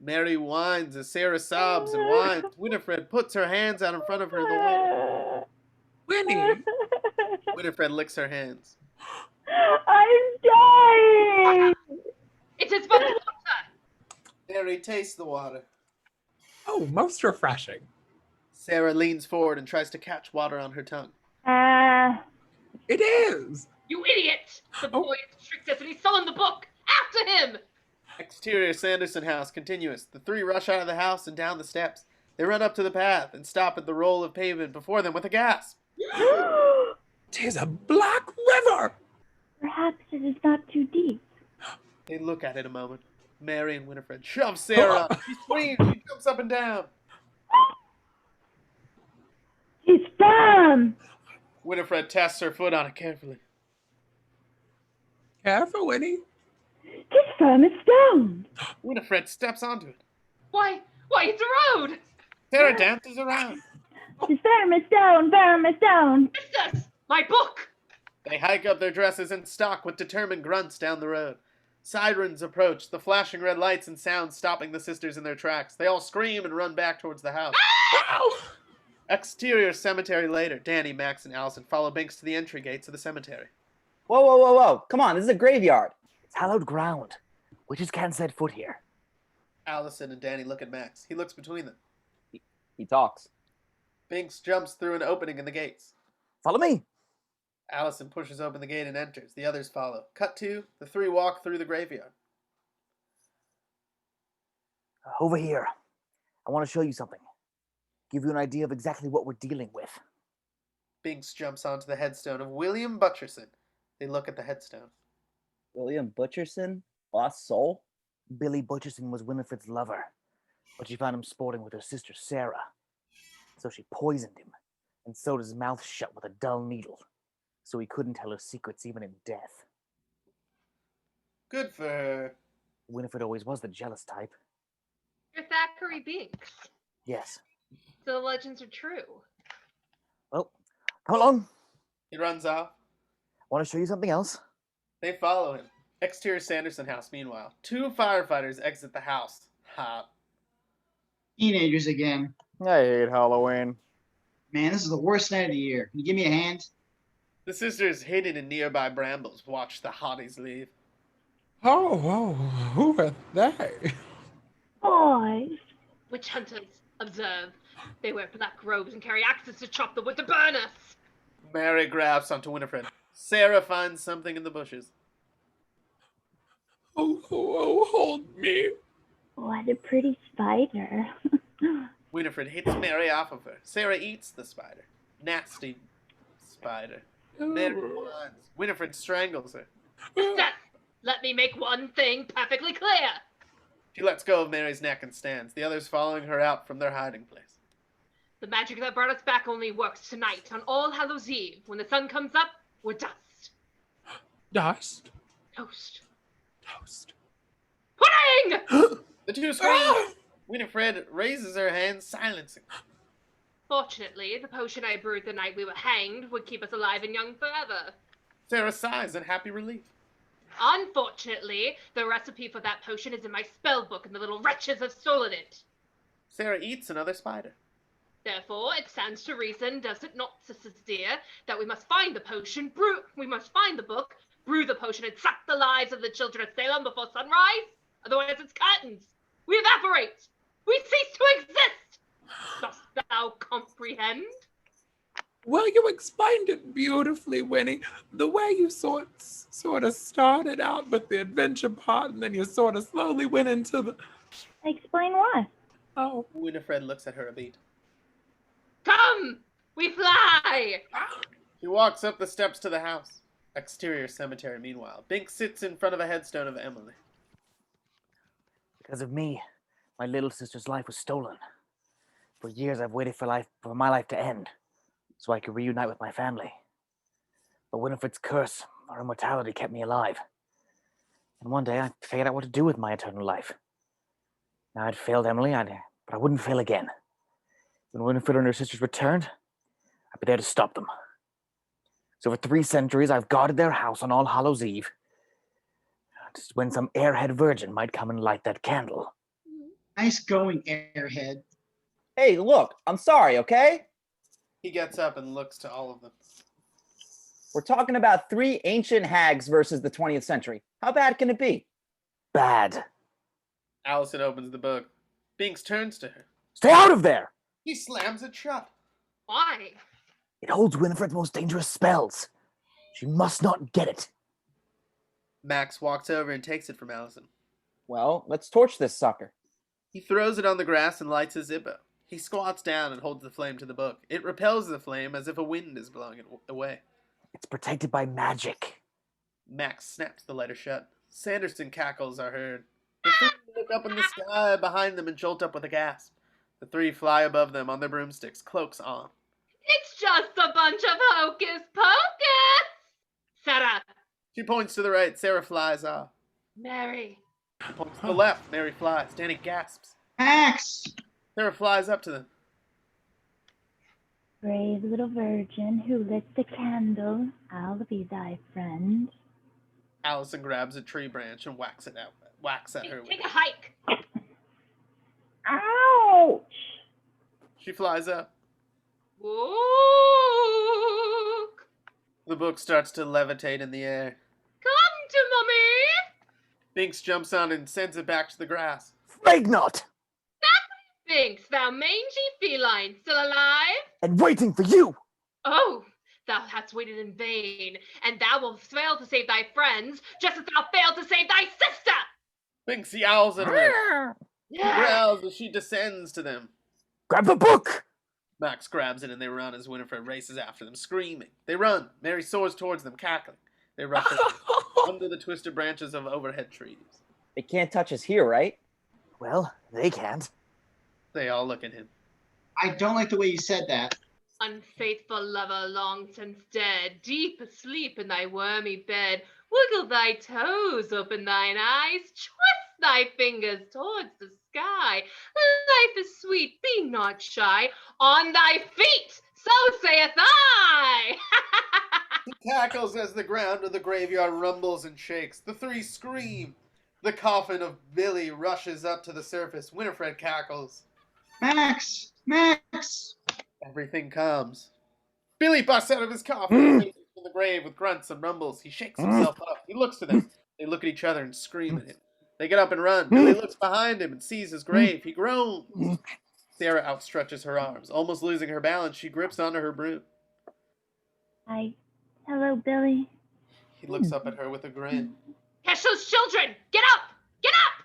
Mary whines as Sarah sobs and whines. Winifred puts her hands out in front of her in the way. Winnie! Winifred licks her hands. I'm dying. It is but water! Mary tastes the water. Oh, most refreshing. Sarah leans forward and tries to catch water on her tongue. It is! You idiot! The boy is tricked us and he's stolen the book! After him! Exterior Sanderson house continuous. The three rush out of the house and down the steps. They run up to the path and stop at the roll of pavement before them with a gasp. Tis a black river! Perhaps it is not too deep. They look at it a moment. Mary and Winifred shove Sarah. She screams. She jumps up and down. It's firm. Winifred tests her foot on it carefully. Careful, Winnie. Tis firm as stone. Winifred steps onto it. Why, it's a road! Sarah dances around. Tis firm as stone, firm as stone. Sisters! My book! They hike up their dresses and stalk with determined grunts down the road. Sirens approach, the flashing red lights and sounds stopping the sisters in their tracks. They all scream and run back towards the house. Ow! Exterior cemetery later. Dani, Max, and Allison follow Binx to the entry gates of the cemetery. Whoa, whoa, whoa, whoa. Come on, this is a graveyard. It's hallowed ground. Witches can't set foot here. Allison and Dani look at Max. He looks between them. He talks. Binx jumps through an opening in the gates. Follow me. Allison pushes open the gate and enters. The others follow. Cut to, the three walk through the graveyard. Over here. I want to show you something. Give you an idea of exactly what we're dealing with. Binx jumps onto the headstone of William Butcherson. They look at the headstone. William Butcherson? Lost soul? Billy Butcherson was Winifred's lover, but she found him sporting with her sister Sarah. So she poisoned him and sewed his mouth shut with a dull needle, so he couldn't tell her secrets even in death. Good for her. Winifred always was the jealous type. You're Thackery Binx. Yes. So the legends are true. Well, come along. He runs off. Want to show you something else? They follow him. Exterior Sanderson house, meanwhile. Two firefighters exit the house. Hot. Teenagers again. I hate Halloween. Man, this is the worst night of the year. Can you give me a hand? The sisters, hidden in nearby brambles, watch the hotties leave. Oh, who are they? Boys. Witch hunters, observe. They wear black robes and carry axes to chop the wood to burn us. Mary grabs onto Winifred. Sarah finds something in the bushes. Oh, hold me. What a pretty spider. Winifred hits Mary off of her. Sarah eats the spider. Nasty spider. Mary whines. Winifred strangles her. Sisters, let me make one thing perfectly clear. She lets go of Mary's neck and stands, the others following her out from their hiding place. The magic that brought us back only works tonight on All Hallows Eve. When the sun comes up, we're dust. Dust? Toast. Toast. Pudding! The two scream. Winifred raises her hand, silencing. Fortunately, the potion I brewed the night we were hanged would keep us alive and young forever. Sarah sighs in happy relief. Unfortunately, the recipe for that potion is in my spell book and the little wretches have stolen it. Sarah eats another spider. Therefore, it stands to reason, does it not, sisters dear, that we must find the potion, we must find the book, brew the potion, and suck the lives of the children of Salem before sunrise? Otherwise it's curtains. We evaporate. We cease to exist. Dost thou comprehend? Well, you explained it beautifully, Winnie. The way you sort of started out with the adventure part, and then you sort of slowly went into the... Explain what? Oh. Winifred looks at her a beat. Come! We fly! She walks up the steps to the house. Exterior cemetery, meanwhile. Binx sits in front of a headstone of Emily. Because of me, my little sister's life was stolen. For years I've waited for my life to end, so I could reunite with my family. But Winifred's curse, or immortality, kept me alive. And one day I figured out what to do with my eternal life. Now I'd failed Emily, but I wouldn't fail again. When Winifred and her sisters returned, I'd be there to stop them. So for 3 centuries, I've guarded their house on All Hallows Eve. Just when some airhead virgin might come and light that candle. Nice going, airhead. Hey, look, I'm sorry, okay? He gets up and looks to all of them. We're talking about 3 ancient hags versus the 20th century. How bad can it be? Bad. Allison opens the book. Binx turns to her. Stay out of there! He slams it shut. Why? It holds Winifred's most dangerous spells. She must not get it. Max walks over and takes it from Allison. Well, let's torch this sucker. He throws it on the grass and lights a Zippo. He squats down and holds the flame to the book. It repels the flame as if a wind is blowing it away. It's protected by magic. Max snaps the lighter shut. Sanderson cackles are heard. The 3 look up in the sky behind them and jolt up with a gasp. The 3 fly above them on their broomsticks, cloaks on. It's just a bunch of hocus pocus! Sarah! She points to the right. Sarah flies off. Mary! She points to the left. Mary flies. Dani gasps. Max! Sarah flies up to them. Brave little virgin who lit the candle, I'll be thy friend. Allison grabs a tree branch and whacks at her. Take a hike! Ouch! She flies up. Book! The book starts to levitate in the air. Come to Mummy! Binx jumps on and sends it back to the grass. Afraid not! Binx, thou mangy feline, still alive? And waiting for you! Oh, thou hast waited in vain, and thou wilt fail to save thy friends, just as thou failed to save thy sister! Binx yowls at her. She growls as she descends to them. Grab the book! Max grabs it and they run as Winifred races after them, screaming. They run. Mary soars towards them, cackling. They rush under the twisted branches of overhead trees. They can't touch us here, right? Well, they can't. They all look at him. I don't like the way you said that. Unfaithful lover long since dead, deep asleep in thy wormy bed, wiggle thy toes, open thine eyes, twist thy fingers towards the sky. Life is sweet, be not shy. On thy feet, so saith I. He cackles as the ground of the graveyard rumbles and shakes. The 3 scream. The coffin of Billy rushes up to the surface. Winifred cackles. Max! Max! Everything calms. Billy busts out of his coffin from the grave with grunts and rumbles. He shakes himself up. He looks to them. They look at each other and scream at him. They get up and run. Billy looks behind him and sees his grave. He groans. Sarah outstretches her arms. Almost losing her balance, she grips onto her broom. Hello, Billy. He looks up at her with a grin. Catch those children! Get up! Get up!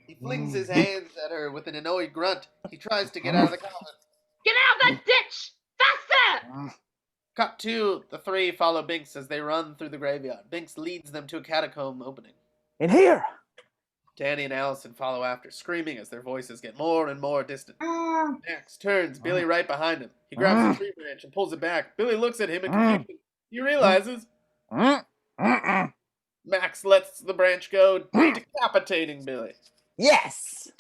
He flings his hands at her with an annoyed grunt. He tries to get out of the coffin. Get out of that ditch! Faster! Cut 2. The 3 follow Binx as they run through the graveyard. Binx leads them to a catacomb opening. In here! Dani and Allison follow after, screaming as their voices get more and more distant. Max turns, Billy right behind him. He grabs a tree branch and pulls it back. Billy looks at him in confusion. He realizes... Max lets the branch go, decapitating Billy. Yes!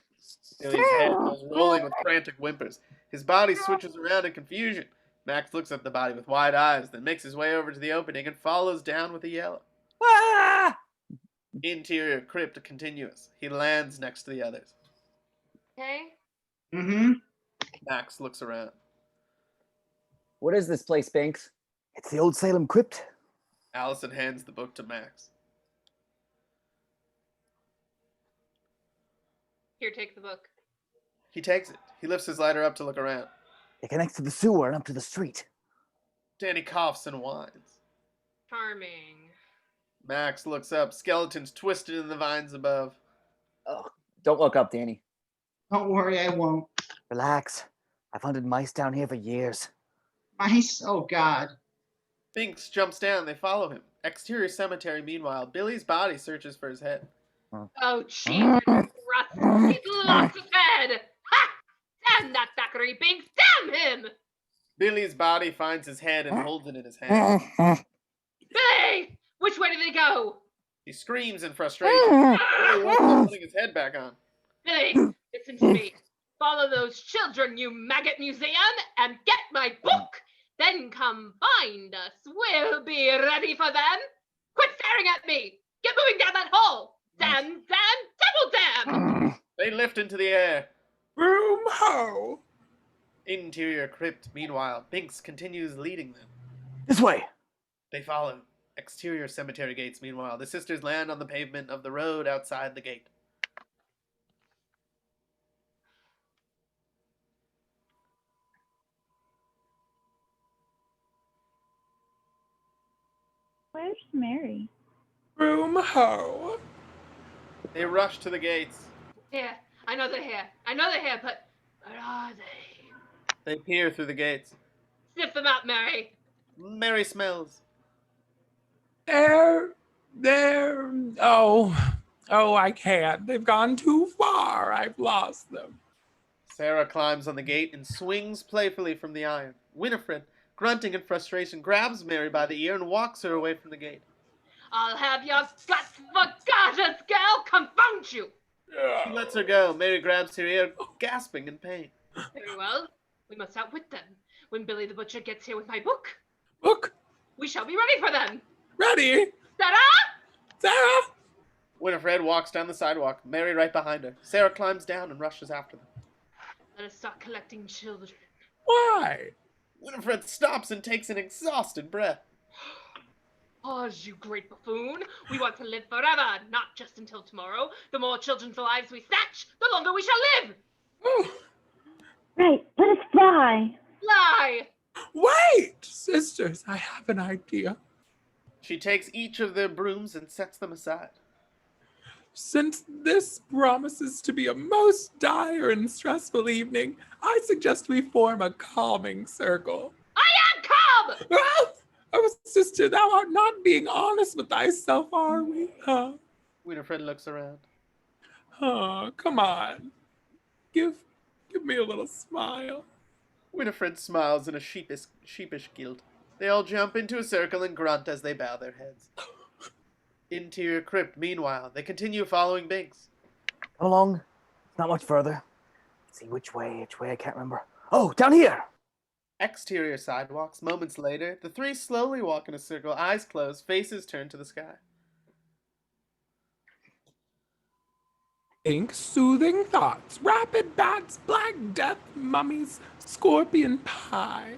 Billy's head goes rolling with frantic whimpers. His body switches around in confusion. Max looks at the body with wide eyes, then makes his way over to the opening and follows down with a yell. Ah! Interior crypt continuous. He lands next to the others. Okay. Mm-hmm. Max looks around. What is this place, Binx? It's the old Salem Crypt. Allison hands the book to Max. Here, take the book. He takes it. He lifts his lighter up to look around. It connects to the sewer and up to the street. Dani coughs and whines. Charming. Max looks up. Skeletons twisted in the vines above. Oh, don't look up, Dani. Don't worry, I won't. Relax. I've hunted mice down here for years. Mice? Oh, God. Binx jumps down. They follow him. Exterior cemetery, meanwhile. Billy's body searches for his head. Oh, Jesus Christ. He's lost his head. Ha! Damn that Thackery, Binx. Damn him! Billy's body finds his head and holds it in his hand. Billy! Which way did they go? He screams in frustration. Billy won't stop putting his head back on. Billy, listen to me. Follow those children, you maggot museum, and get my book. Then come find us. We'll be ready for them. Quit staring at me. Get moving down that hole. Damn, double damn. They lift into the air. Broom ho! Interior crypt, meanwhile. Binx continues leading them. This way. They follow. Exterior cemetery gates, meanwhile. The sisters land on the pavement of the road outside the gate. Where's Mary? Broom ho! They rush to the gates. Here, I know they're here. But where are they? They peer through the gates. Sniff them out, Mary. Mary smells. They're, oh, I can't. They've gone too far. I've lost them. Sarah climbs on the gate and swings playfully from the iron. Winifred, grunting in frustration, grabs Mary by the ear and walks her away from the gate. I'll have your guts for garters, girl. Confound you. She lets her go. Mary grabs her ear, gasping in pain. Very well. We must outwit them. When Billy the Butcher gets here with my book, Look, we shall be ready for them. ready? Sarah? Sarah? Winifred walks down the sidewalk, Mary right behind her. Sarah climbs down and rushes after them. Let us start collecting children. Why? Winifred stops and takes an exhausted breath. Pause, you great buffoon. We want to live forever, not just until tomorrow. The more children's lives we snatch, the longer we shall live. Oh, Right, let us fly. Lie. wait! Sisters, I have an idea. She takes each of their brooms and sets them aside. Since this promises to be a most dire and stressful evening, I suggest we form a calming circle. I am calm. Oh, sister, thou art not being honest with thyself, are we? Huh? Winifred looks around. Oh, come on. Give me a little smile. Winifred smiles in a sheepish guilt. They all jump into a circle and grunt as they bow their heads. Interior crypt, meanwhile, they continue following Binx. Come along. It's not much further. Let's see which way, I can't remember. Oh, down here! Exterior sidewalks, moments later, the three slowly walk in a circle, eyes closed, faces turned to the sky. Ink soothing thoughts, rapid bats, black death, mummies, scorpion pie.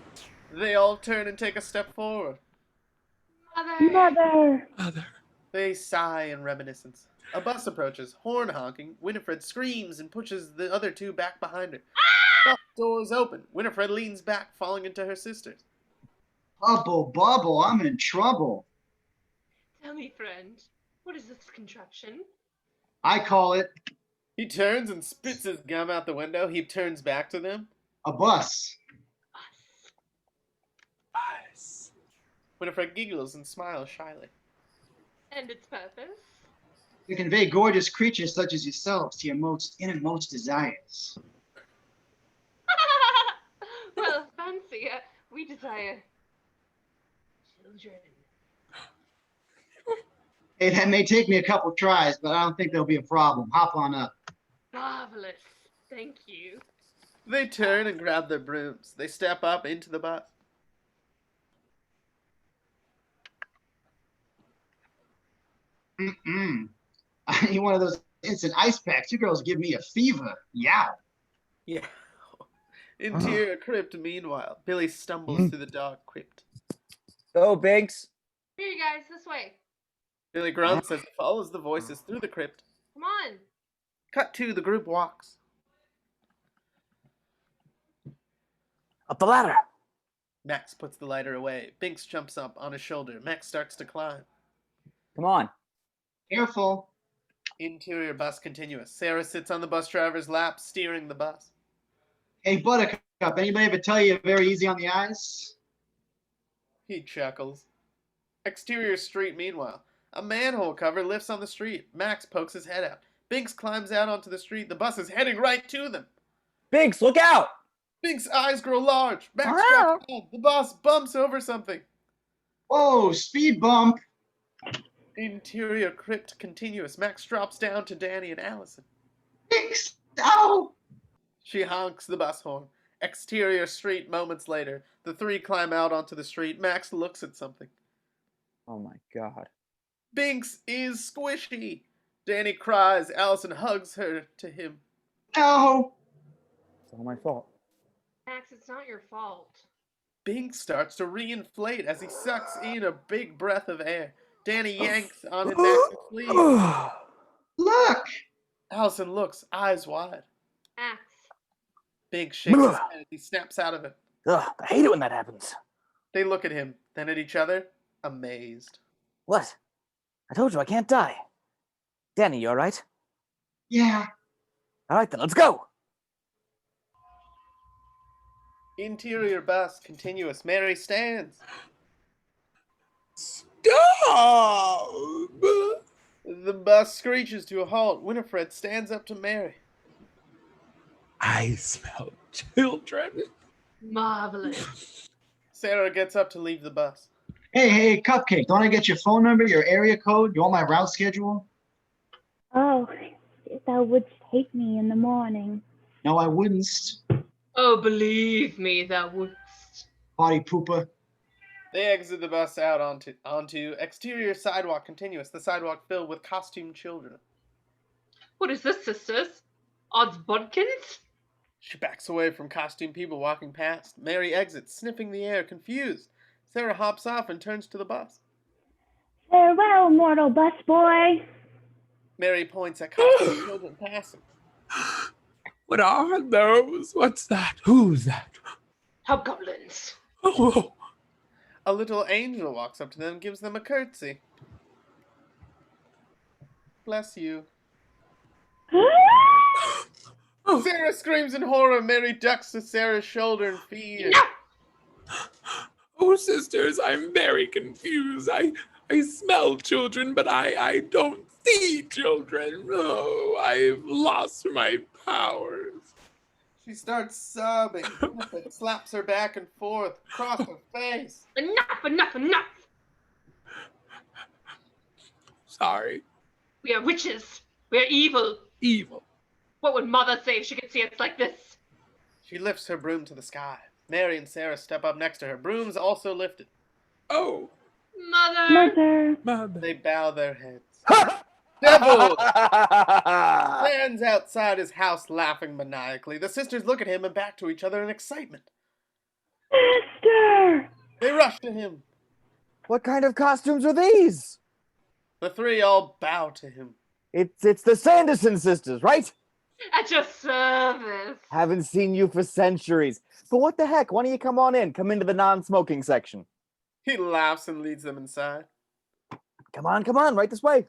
They all turn and take a step forward. Mother. Mother. They sigh in reminiscence. A bus approaches, horn honking. Winifred screams and pushes the other two back behind her. Bus doors open. Winifred leans back, falling into her sisters. Bubble, I'm in trouble. Tell me, friend, what is this contraption? I call it He turns and spits his gum out the window. He turns back to them. a bus. Us. Winifred giggles and smiles shyly. And its purpose? To convey gorgeous creatures such as yourselves to your most innermost desires. Well, fancy. We desire children. Hey, that may take me a couple tries, but I don't think there'll be a problem. Hop on up. Marvelous. Thank you. They turn and grab their brooms. They step up into the bus. I need one of those instant ice packs. You girls give me a fever. Yow. Yeah. Interior crypt, meanwhile. Billy stumbles through the dark crypt. Go, Binx. Here, you guys, this way. Billy grunts as he follows the voices through the crypt. Come on. Cut to the group walks. Up the ladder. Max puts the lighter away. Binx jumps up on his shoulder. Max starts to climb. Come on. Careful. Interior bus continuous. Sarah sits on the bus driver's lap, steering the bus. Hey, Buttercup, anybody ever tell you you're very easy on the eyes? He chuckles. Exterior street, meanwhile. A manhole cover lifts on the street. Max pokes his head out. Binx climbs out onto the street. The bus is heading right to them. Binx, look out! Binx's eyes grow large. Max drops down. The bus bumps over something. Whoa, speed bump. Interior crypt continuous. Max drops down to Dani and Allison. Binx, ow! She honks the bus horn. Exterior street moments later. The three climb out onto the street. Max looks at something. Oh my god. Binx is squishy. Dani cries. Allison hugs her to him. No. It's all my fault. Max, it's not your fault. Binx starts to reinflate as he sucks in a big breath of air. Dani yanks on Max's sleeve. Look. Allison looks, eyes wide. Max. Binx shakes his head as he snaps out of it. Ugh, I hate it when that happens. They look at him, then at each other, amazed. What? I told you I can't die. Dani, you all right? Yeah. All right, then, let's go. Interior bus continuous. Mary stands. Stop! The bus screeches to a halt. Winifred stands up to Mary. I smell children. Marvelous. Sarah gets up to leave the bus. Hey, Cupcake, don't I get your phone number, your area code? You want my route schedule? Oh, if thou wouldst hate me in the morning. No, I wouldn't. Oh, believe me, thou wouldst. Body pooper. They exit the bus out onto exterior sidewalk continuous. The sidewalk filled with costumed children. What is this, sisters? Odds bodkins? She backs away from costumed people walking past. Mary exits, sniffing the air, confused. Sarah hops off and turns to the bus. Farewell, mortal busboy. Mary points at costumed children passing. What are those? What's that? Who's that? Hobgoblins. Oh, A little angel walks up to them and gives them a curtsy. Bless you. oh. Sarah screams in horror. Mary ducks to Sarah's shoulder in fear. Oh, sisters, I'm very confused. I smell children, but I don't see children. Oh, I've lost my powers. She starts sobbing. Winifred slaps her back and forth, across her face. Enough! Sorry. We are witches. We are evil. Evil. What would Mother say if she could see us like this? She lifts her broom to the sky. Mary and Sarah step up next to her. Brooms also lifted. Oh, Mother! mother. They bow their heads. Devil! Stands outside his house laughing maniacally. The sisters look at him and back to each other in excitement. Master! They rush to him. What kind of costumes are these? The three all bow to him. It's the Sanderson sisters, right? At your service. Haven't seen you for centuries. But what the heck? Why don't you come on in? Come into the non-smoking section. He laughs and leads them inside. Come on, right this way.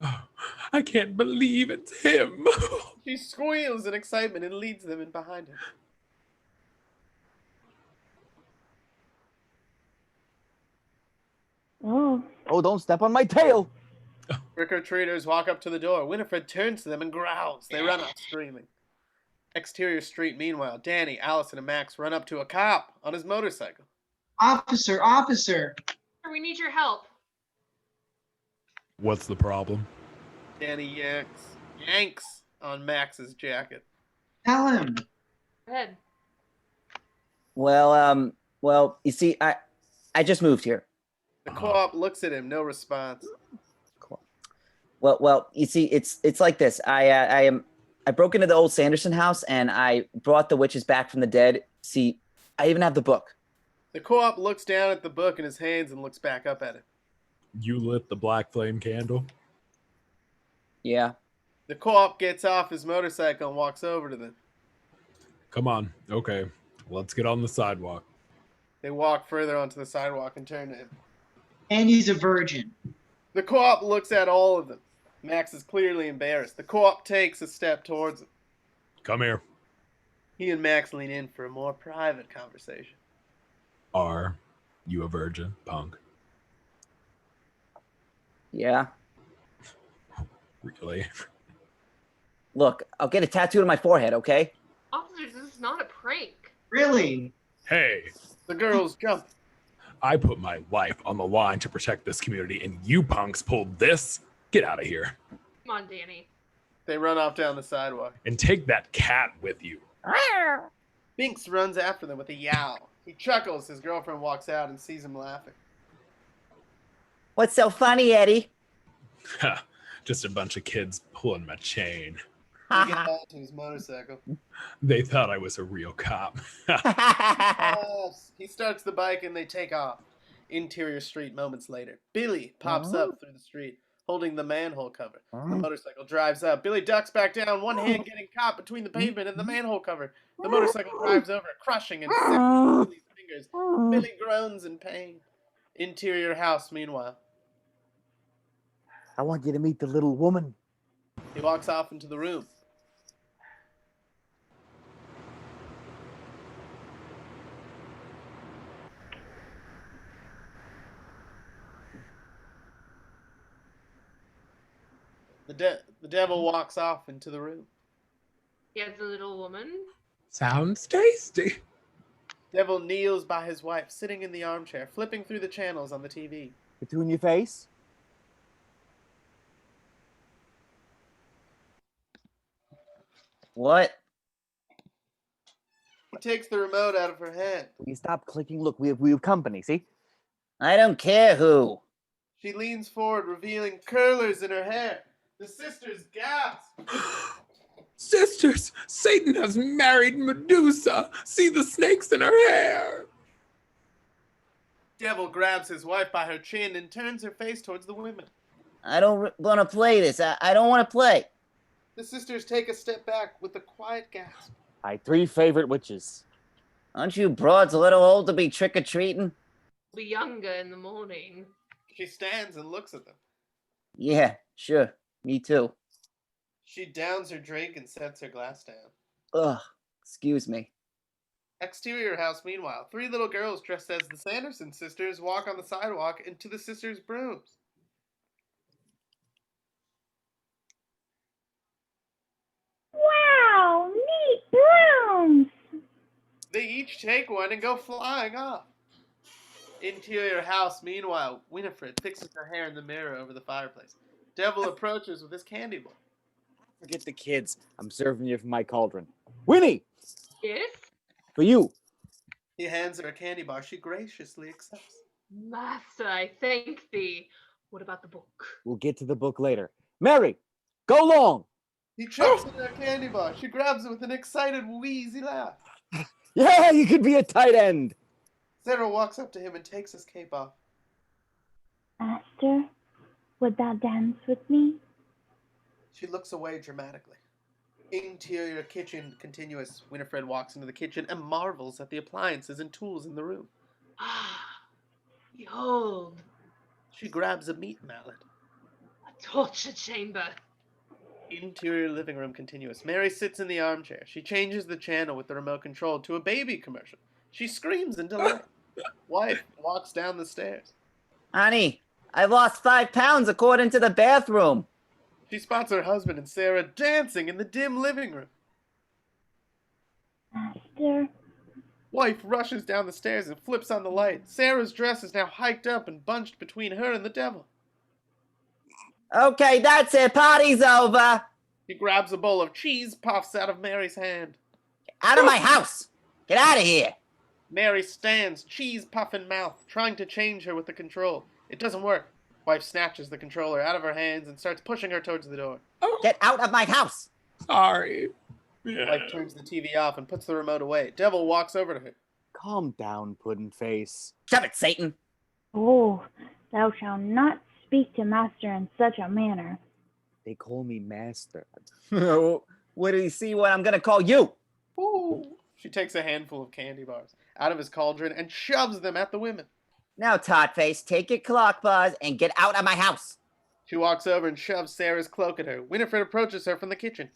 Oh, I can't believe it's him. She squeals in excitement and leads them in behind him. Oh, don't step on my tail. Trick-or-treaters walk up to the door. Winifred turns to them and growls. They run out screaming. Exterior street, meanwhile, Dani, Allison, and Max run up to a cop on his motorcycle. Officer. We need your help. What's the problem? Dani yanks on Max's jacket. Tell him. Go ahead. Well, you see, I just moved here. The co-op looks at him, no response. Cool. Well, you see, it's like this. I broke into the old Sanderson house and I brought the witches back from the dead. See, I even have the book. The co-op looks down at the book in his hands and looks back up at it. You lit the black flame candle? Yeah. The co-op gets off his motorcycle and walks over to them. Come on. Okay. Let's get on the sidewalk. They walk further onto the sidewalk and turn to him. And he's a virgin. The co-op looks at all of them. Max is clearly embarrassed. The co-op takes a step towards him. Come here. He and Max lean in for a more private conversation. Are you a virgin, punk? Yeah. Really? Look, I'll get a tattoo on my forehead, okay? Officers, this is not a prank. Really? Hey, The girls jump. I put my life on the line to protect this community, and you punks pulled this? Get out of here. Come on, Dani. They run off down the sidewalk. And take that cat with you. Binx runs after them with a yowl. He chuckles. His girlfriend walks out and sees him laughing. What's so funny, Eddie? Just a bunch of kids pulling my chain. He gets onto his motorcycle. They thought I was a real cop. Yes. He starts the bike and they take off. Interior street moments later. Billy pops up through the street, holding the manhole cover. The motorcycle drives up. Billy ducks back down, one hand getting caught between the pavement and the manhole cover. The motorcycle drives over, crushing and separating Billy's fingers. Billy groans in pain. Interior house, meanwhile. I want you to meet the little woman. He walks off into the room. The devil walks off into the room. Yes, a little woman. Sounds tasty. Devil kneels by his wife, sitting in the armchair, flipping through the channels on the TV. Between your face? What? He takes the remote out of her hand. Will you stop clicking? Look, we have company, see? I don't care who. She leans forward, revealing curlers in her hair. The sisters gasp. Sisters, Satan has married Medusa. See the snakes in her hair. Devil grabs his wife by her chin and turns her face towards the women. I don't want to play this. I don't want to play. The sisters take a step back with a quiet gasp. My 3 favorite witches. Aren't you broads a little old to be trick-or-treating? Be younger in the morning. She stands and looks at them. Yeah, sure. Me too. She downs her drink and sets her glass down. Ugh, excuse me. Exterior house, meanwhile. 3 little girls dressed as the Sanderson sisters walk on the sidewalk into the sisters' brooms. Wow, neat brooms! They each take one and go flying off. Interior house, meanwhile. Winifred fixes her hair in the mirror over the fireplace. Devil approaches with his candy bar. Forget the kids. I'm serving you from my cauldron. Winnie! Yes? For you. He hands her a candy bar. She graciously accepts. Master, I thank thee. What about the book? We'll get to the book later. Mary, go long! He chucks in her candy bar. She grabs it with an excited, wheezy laugh. Yeah, you could be a tight end. Sarah walks up to him and takes his cape off. Master, would thou dance with me? She looks away dramatically. Interior kitchen continuous. Winifred walks into the kitchen and marvels at the appliances and tools in the room. Ah, behold, She grabs a meat mallet. a torture chamber. Interior living room continuous. Mary sits in the armchair. She changes the channel with the remote control to a baby commercial. She screams in delight. Wife walks down the stairs. Honey, I lost 5 pounds according to the bathroom. She spots her husband and Sarah dancing in the dim living room. Master, Wife rushes down the stairs and flips on the light. Sarah's dress is now hiked up and bunched between her and the devil. Okay, that's it. Party's over. He grabs a bowl of cheese puffs out of Mary's hand. Out of my house. Get out of here. Mary stands, cheese puff in mouth, trying to change her with the control. It doesn't work. Wife snatches the controller out of her hands and starts pushing her towards the door. Oh, Get out of my house! sorry. Yeah. Wife turns the TV off and puts the remote away. Devil walks over to her. Calm down, Puddin' Face. Shut it, Satan! Oh, thou shalt not speak to master in such a manner. They call me Master. What did he see what I'm gonna call you? Ooh. She takes a handful of candy bars out of his cauldron and shoves them at the women. Now, Tot Face, take your clock buzz and get out of my house. She walks over and shoves Sarah's cloak at her. Winifred approaches her from the kitchen.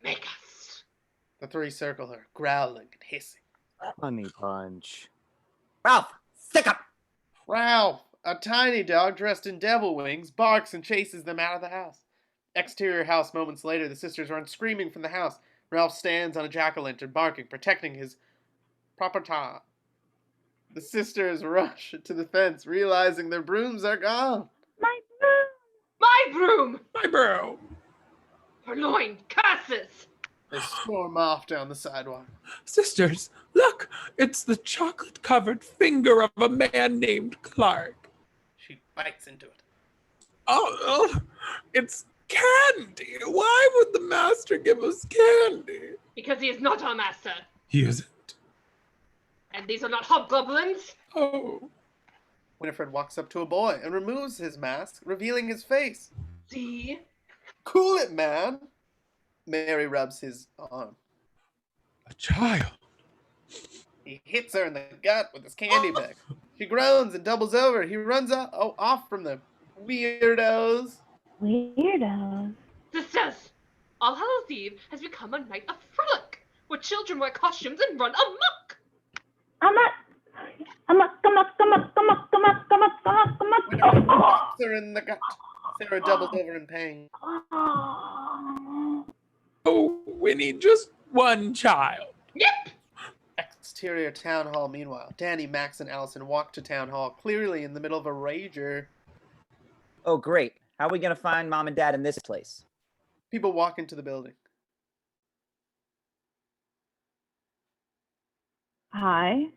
Make us. The three circle her, growling and hissing. Honey Punch. Ralph, stick up! Ralph, a tiny dog dressed in devil wings, barks and chases them out of the house. Exterior house moments later, the sisters run screaming from the house. Ralph stands on a jack-o'-lantern, barking, protecting his property. The sisters rush to the fence, realizing their brooms are gone. My broom! My broom! My bro. Purloined curses! They storm off down the sidewalk. Sisters, look, it's the chocolate-covered finger of a man named Clark. She bites into it. Oh, it's candy. Why would the master give us candy? Because he is not our master. He isn't. And these are not hobgoblins. Oh. Winifred walks up to a boy and removes his mask, revealing his face. See? Cool it, man. Mary rubs his arm. A child. He hits her in the gut with his candy bag. She groans and doubles over. He runs off from them. Weirdos. Weirdos. Sisters, All Hallows Eve has become a night of frolic, where children wear costumes and run amok. Winifred pops her in the gut. Sarah doubles over in pain. Oh, Winnie, just one child. Yep. Exterior town hall, meanwhile. Dani, Max, and Allison walk to town hall, clearly in the middle of a rager. Oh, great. How are we gonna find Mom and Dad in this place? People walk into the building. Hi.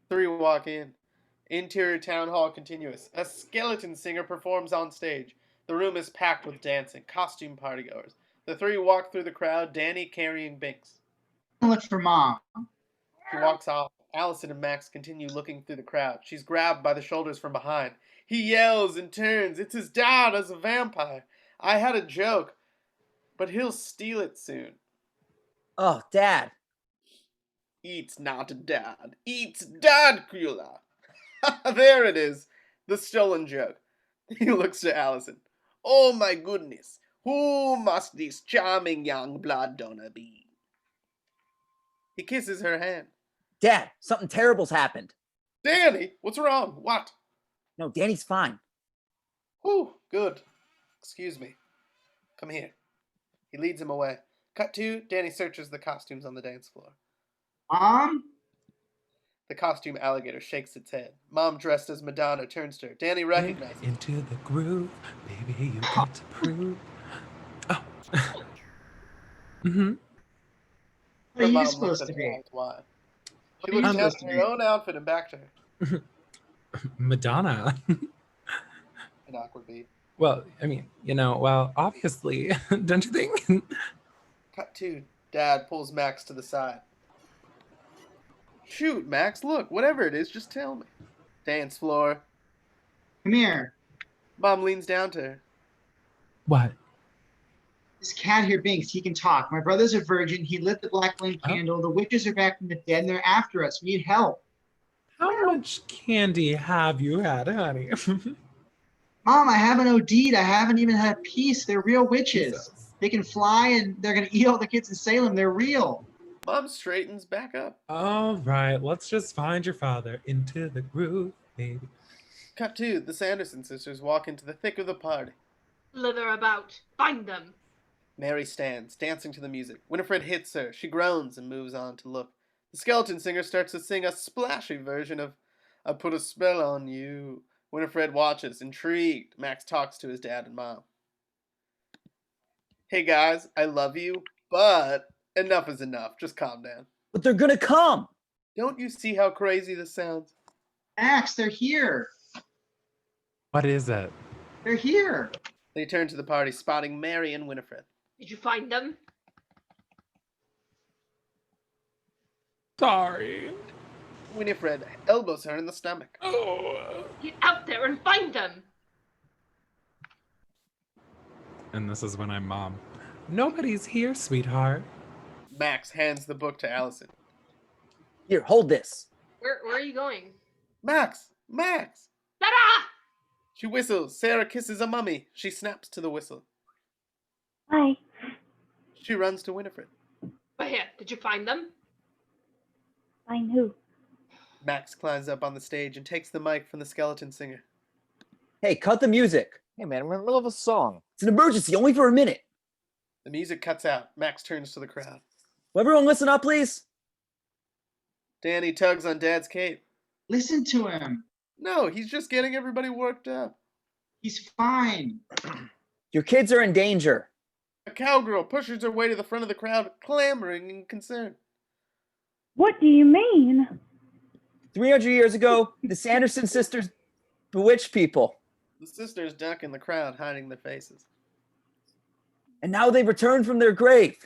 Three walk in. Interior town hall continuous. A skeleton singer performs on stage. The room is packed with dancing, costume partygoers. The three walk through the crowd, Dani carrying Binx. Look for Mom. She walks off. Allison and Max continue looking through the crowd. She's grabbed by the shoulders from behind. He yells and turns. It's his dad as a vampire. I had a joke, but he'll steal it soon. Oh, Dad. Eats not dad. Eats Dadcula. There it is. The stolen joke. He looks to Allison. Oh my goodness. Who must this charming young blood donor be? He kisses her hand. Dad, something terrible's happened. Dani, what's wrong? What? No, Danny's fine. Whew, good. Excuse me. Come here. He leads him away. Cut to, Dani searches the costumes on the dance floor. Mom? The costume alligator shakes its head. Mom, dressed as Madonna, turns to her. Dani recognizes. Into the groove, baby, you got to prove. Oh. Mm-hmm. What are you supposed to be? Why? She What are you looks down supposed at to her be? own outfit and back to her. Madonna. An awkward beat. Well, I mean, obviously, don't you think? Cut to, Dad pulls Max to the side. Shoot, Max, look, whatever it is, just tell me. Dance floor. Come here. Mom leans down to her. What? This cat here, Binx, he can talk. My brother's a virgin. He lit the black flame candle. The witches are back from the dead, and they're after us. We need help. How much candy have you had, honey? Mom, I haven't OD'd. I haven't even had a piece. They're real witches. Jesus. They can fly, and they're going to eat all the kids in Salem. They're real. Mom straightens back up. All right, let's just find your father. Into the groove, baby. Cut to, the Sanderson sisters walk into the thick of the party. Slither about. Find them. Mary stands, dancing to the music. Winifred hits her. She groans and moves on to look. The skeleton singer starts to sing a splashy version of I Put a Spell on You. Winifred watches, intrigued. Max talks to his dad and mom. Hey guys, I love you, but enough is enough. Just calm down. But they're gonna come. Don't you see how crazy this sounds? Max, they're here. What is it? They're here. They turn to the party, spotting Mary and Winifred. Did you find them? Sorry. Winifred elbows her in the stomach. Oh. Get out there and find them. And this is when I'm mom. Nobody's here, sweetheart. Max hands the book to Allison. Here, hold this. Where are you going? Max! Max! Sarah! She whistles. Sarah kisses a mummy. She snaps to the whistle. Bye. She runs to Winifred. But here, did you find them? Find who? Max climbs up on the stage and takes the mic from the skeleton singer. Hey, cut the music. Hey, man, we're in the middle of a song. It's an emergency, only for a minute. The music cuts out. Max turns to the crowd. Will everyone listen up, please? Dani tugs on Dad's cape. Listen to him. No, he's just getting everybody worked up. He's fine. Your kids are in danger. A cowgirl pushes her way to the front of the crowd, clamoring in concern. What do you mean? 300 years ago, the Sanderson sisters bewitched people. The sisters duck in the crowd, hiding their faces. And now they've returned from their grave.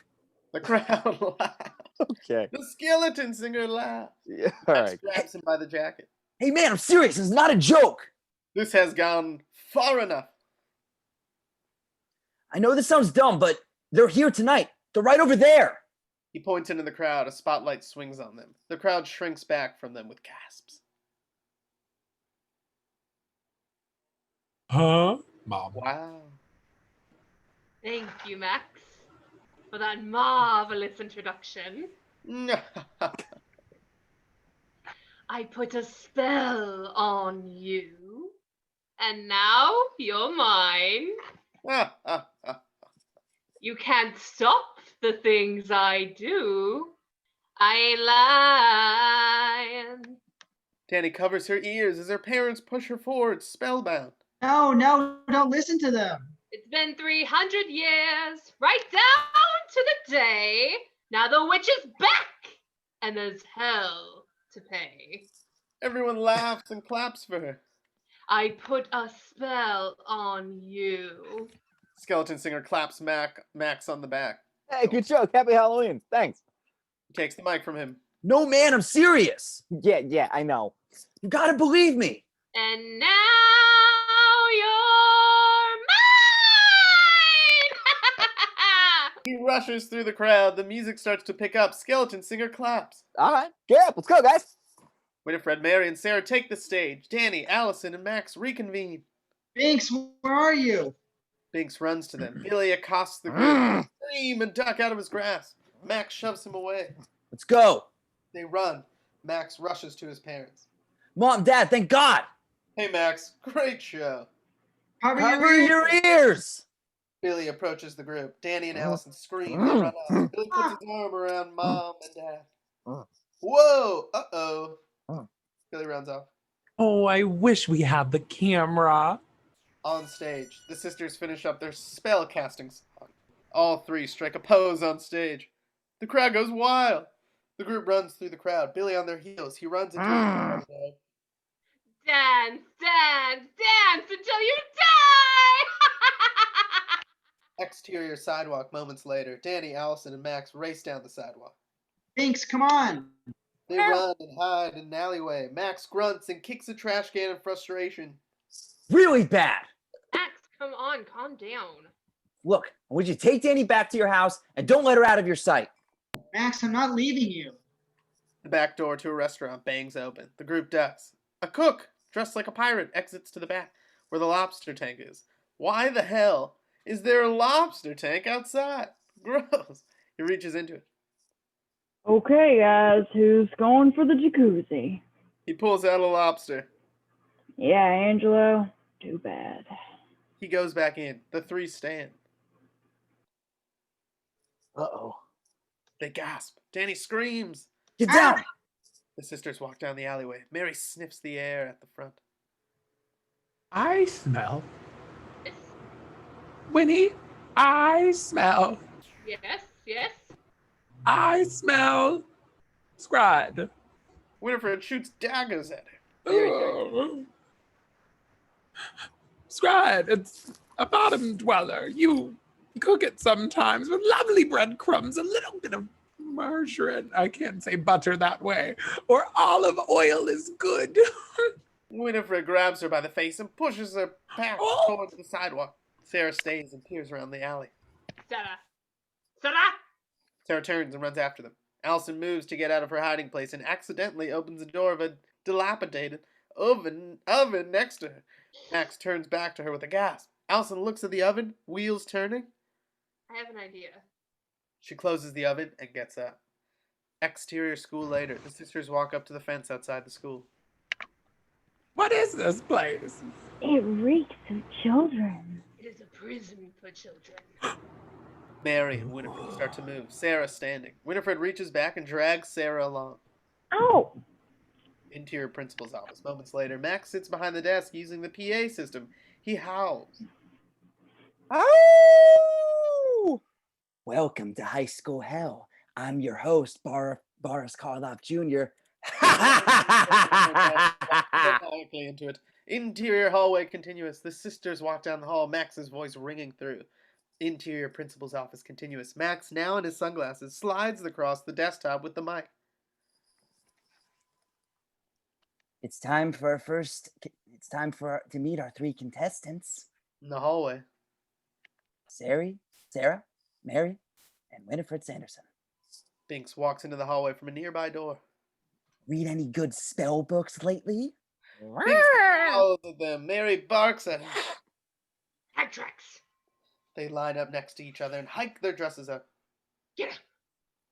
The crowd laughs. Okay. The skeleton singer laughs. Yeah, all Max right. grabs him by the jacket. Hey, man, I'm serious. It's not a joke. This has gone far enough. I know this sounds dumb, but they're here tonight. They're right over there. He points into the crowd. A spotlight swings on them. The crowd shrinks back from them with gasps. Huh? Mom. Wow. Thank you, Max, for that marvelous introduction. I put a spell on you, and now you're mine. You can't stop the things I do. I ain't lying. Dani covers her ears as her parents push her forward, spellbound. No, don't listen to them. It's been 300 years, right down to the day. Now the witch is back, and there's hell to pay. Everyone laughs and claps for her. I put a spell on you. Skeleton singer claps Max on the back. Hey, good joke. Happy Halloween. Thanks. He takes the mic from him. No, man, I'm serious. Yeah, I know. You gotta believe me. And now you're mine! He rushes through the crowd. The music starts to pick up. Skeleton singer claps. All right. Get up. Let's go, guys. Winifred, Mary, and Sarah take the stage. Dani, Allison, and Max reconvene. Binx, where are you? Binx runs to them. Billy accosts the group. Scream and duck out of his grasp. Max shoves him away. Let's go. They run. Max rushes to his parents. Mom, Dad, thank God. Hey, Max. Great show. Cover your ears. Billy approaches the group. Dani and Allison scream and run up. Billy puts his arm around Mom and Dad. Whoa! Uh-oh. Billy runs off. Oh, I wish we had the camera. On stage, the sisters finish up their spell casting song. All three strike a pose on stage. The crowd goes wild. The group runs through the crowd. Billy on their heels. He runs into his crowd. Dance, dance, dance until you die! Exterior sidewalk moments later. Dani, Allison, and Max race down the sidewalk. Binx, come on. They run and hide in an alleyway. Max grunts and kicks a trash can in frustration. Really bad. Max, come on, calm down. Look, I want you to take Dani back to your house and don't let her out of your sight. Max, I'm not leaving you. The back door to a restaurant bangs open. The group ducks. A cook, dressed like a pirate, exits to the back, where the lobster tank is. Why the hell is there a lobster tank outside? Gross. He reaches into it. Okay, guys, who's going for the jacuzzi? He pulls out a lobster. Yeah, Angelo, too bad. He goes back in. The three stand. Uh-oh. They gasp. Dani screams. Get down. The sisters walk down the alleyway. Mary sniffs the air at the front. I smell. Winnie, I smell. Yes, yes. I smell. Scribe. Winifred shoots daggers at her. Scribe, it's a bottom dweller. You cook it sometimes with lovely breadcrumbs, a little bit of margarine. I can't say butter that way. Or olive oil is good. Winifred grabs her by the face and pushes her back Oh! towards the sidewalk. Sarah stays and peers around the alley. Sarah! Sarah! Sarah turns and runs after them. Allison moves to get out of her hiding place and accidentally opens the door of a dilapidated oven next to her. Max turns back to her with a gasp. Allison looks at the oven, wheels turning. I have an idea. She closes the oven and gets up. Exterior school later. The sisters walk up to the fence outside the school. What is this place? It reeks of children. It is a prison for children. Mary and Winifred start to move. Sarah standing. Winifred reaches back and drags Sarah along. Oh, Interior principal's office. Moments later, Max sits behind the desk using the PA system. He howls. Oh! Welcome to high school hell. I'm your host, Boris Karloff Jr. Directly into it. Interior hallway continuous. The sisters walk down the hall, Max's voice ringing through. Interior principal's office continuous. Max, now in his sunglasses, slides across the desktop with the mic. It's time to meet our 3 contestants. In the hallway. Sarah, Mary, and Winifred Sanderson. Binx walks into the hallway from a nearby door. Read any good spell books lately? Binx follows them. Mary barks at him. Backtracks! They line up next to each other and hike their dresses up. Get it!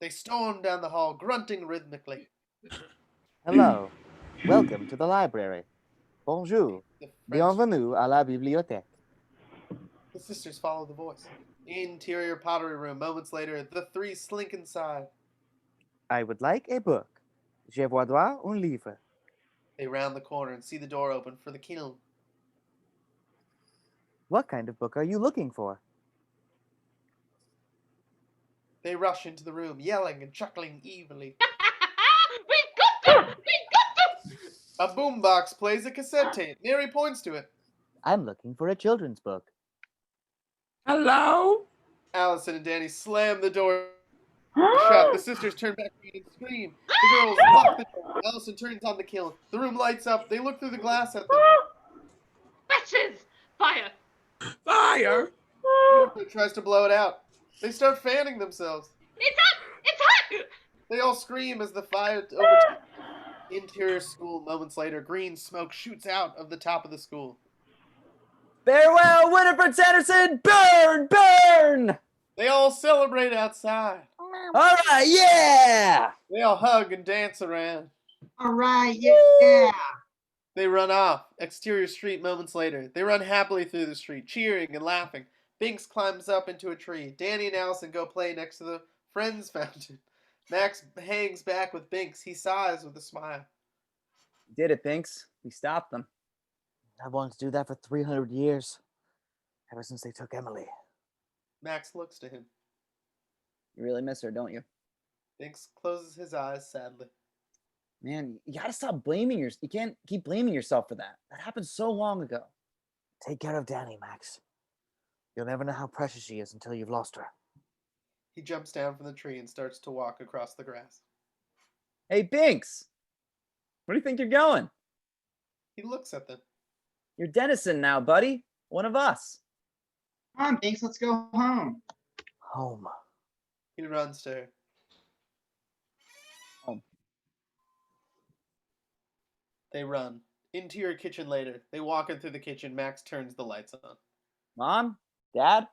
They storm down the hall, grunting rhythmically. Hello. Welcome to the library. Bonjour. The French- Bienvenue à la bibliothèque. The sisters follow the voice. Interior pottery room. Moments later, the 3 slink inside. I would like a book. Je voudrais un livre. They round the corner and see the door open for the kiln. What kind of book are you looking for? They rush into the room, yelling and chuckling evilly. We got them! We got them! A boombox plays a cassette tape. Mary points to it. I'm looking for a children's book. Hello? Allison and Dani slam the door shut. The sisters turn back and scream. The girls lock the door. Allison turns on the kiln. The room lights up. They look through the glass at them. Wretches! Fire! Fire? Winifred tries to blow it out. They start fanning themselves. It's hot! It's hot! They all scream as the fire overtakes. Interior school. Moments later, green smoke shoots out of the top of the school. Farewell, Winifred Sanderson! Burn! Burn! They all celebrate outside. All right, yeah! They all hug and dance around. All right, yeah. They run off. Exterior street moments later. They run happily through the street, cheering and laughing. Binx climbs up into a tree. Dani and Allison go play next to the Friends Fountain. Max hangs back with Binx. He sighs with a smile. Did it, Binx. We stopped them. I've wanted to do that for 300 years. Ever since they took Emily. Max looks to him. You really miss her, don't you? Binx closes his eyes sadly. Man, you gotta stop blaming yourself. You can't keep blaming yourself for that. That happened so long ago. Take care of Dani, Max. You'll never know how precious she is until you've lost her. He jumps down from the tree and starts to walk across the grass. Hey, Binx! Where do you think you're going? He looks at them. You're Dennison now, buddy. One of us. Come on, Binx, let's go home. Home. He runs to her. Home. They run. Into your kitchen later. They walk in through the kitchen. Max turns the lights on. Mom? Dad?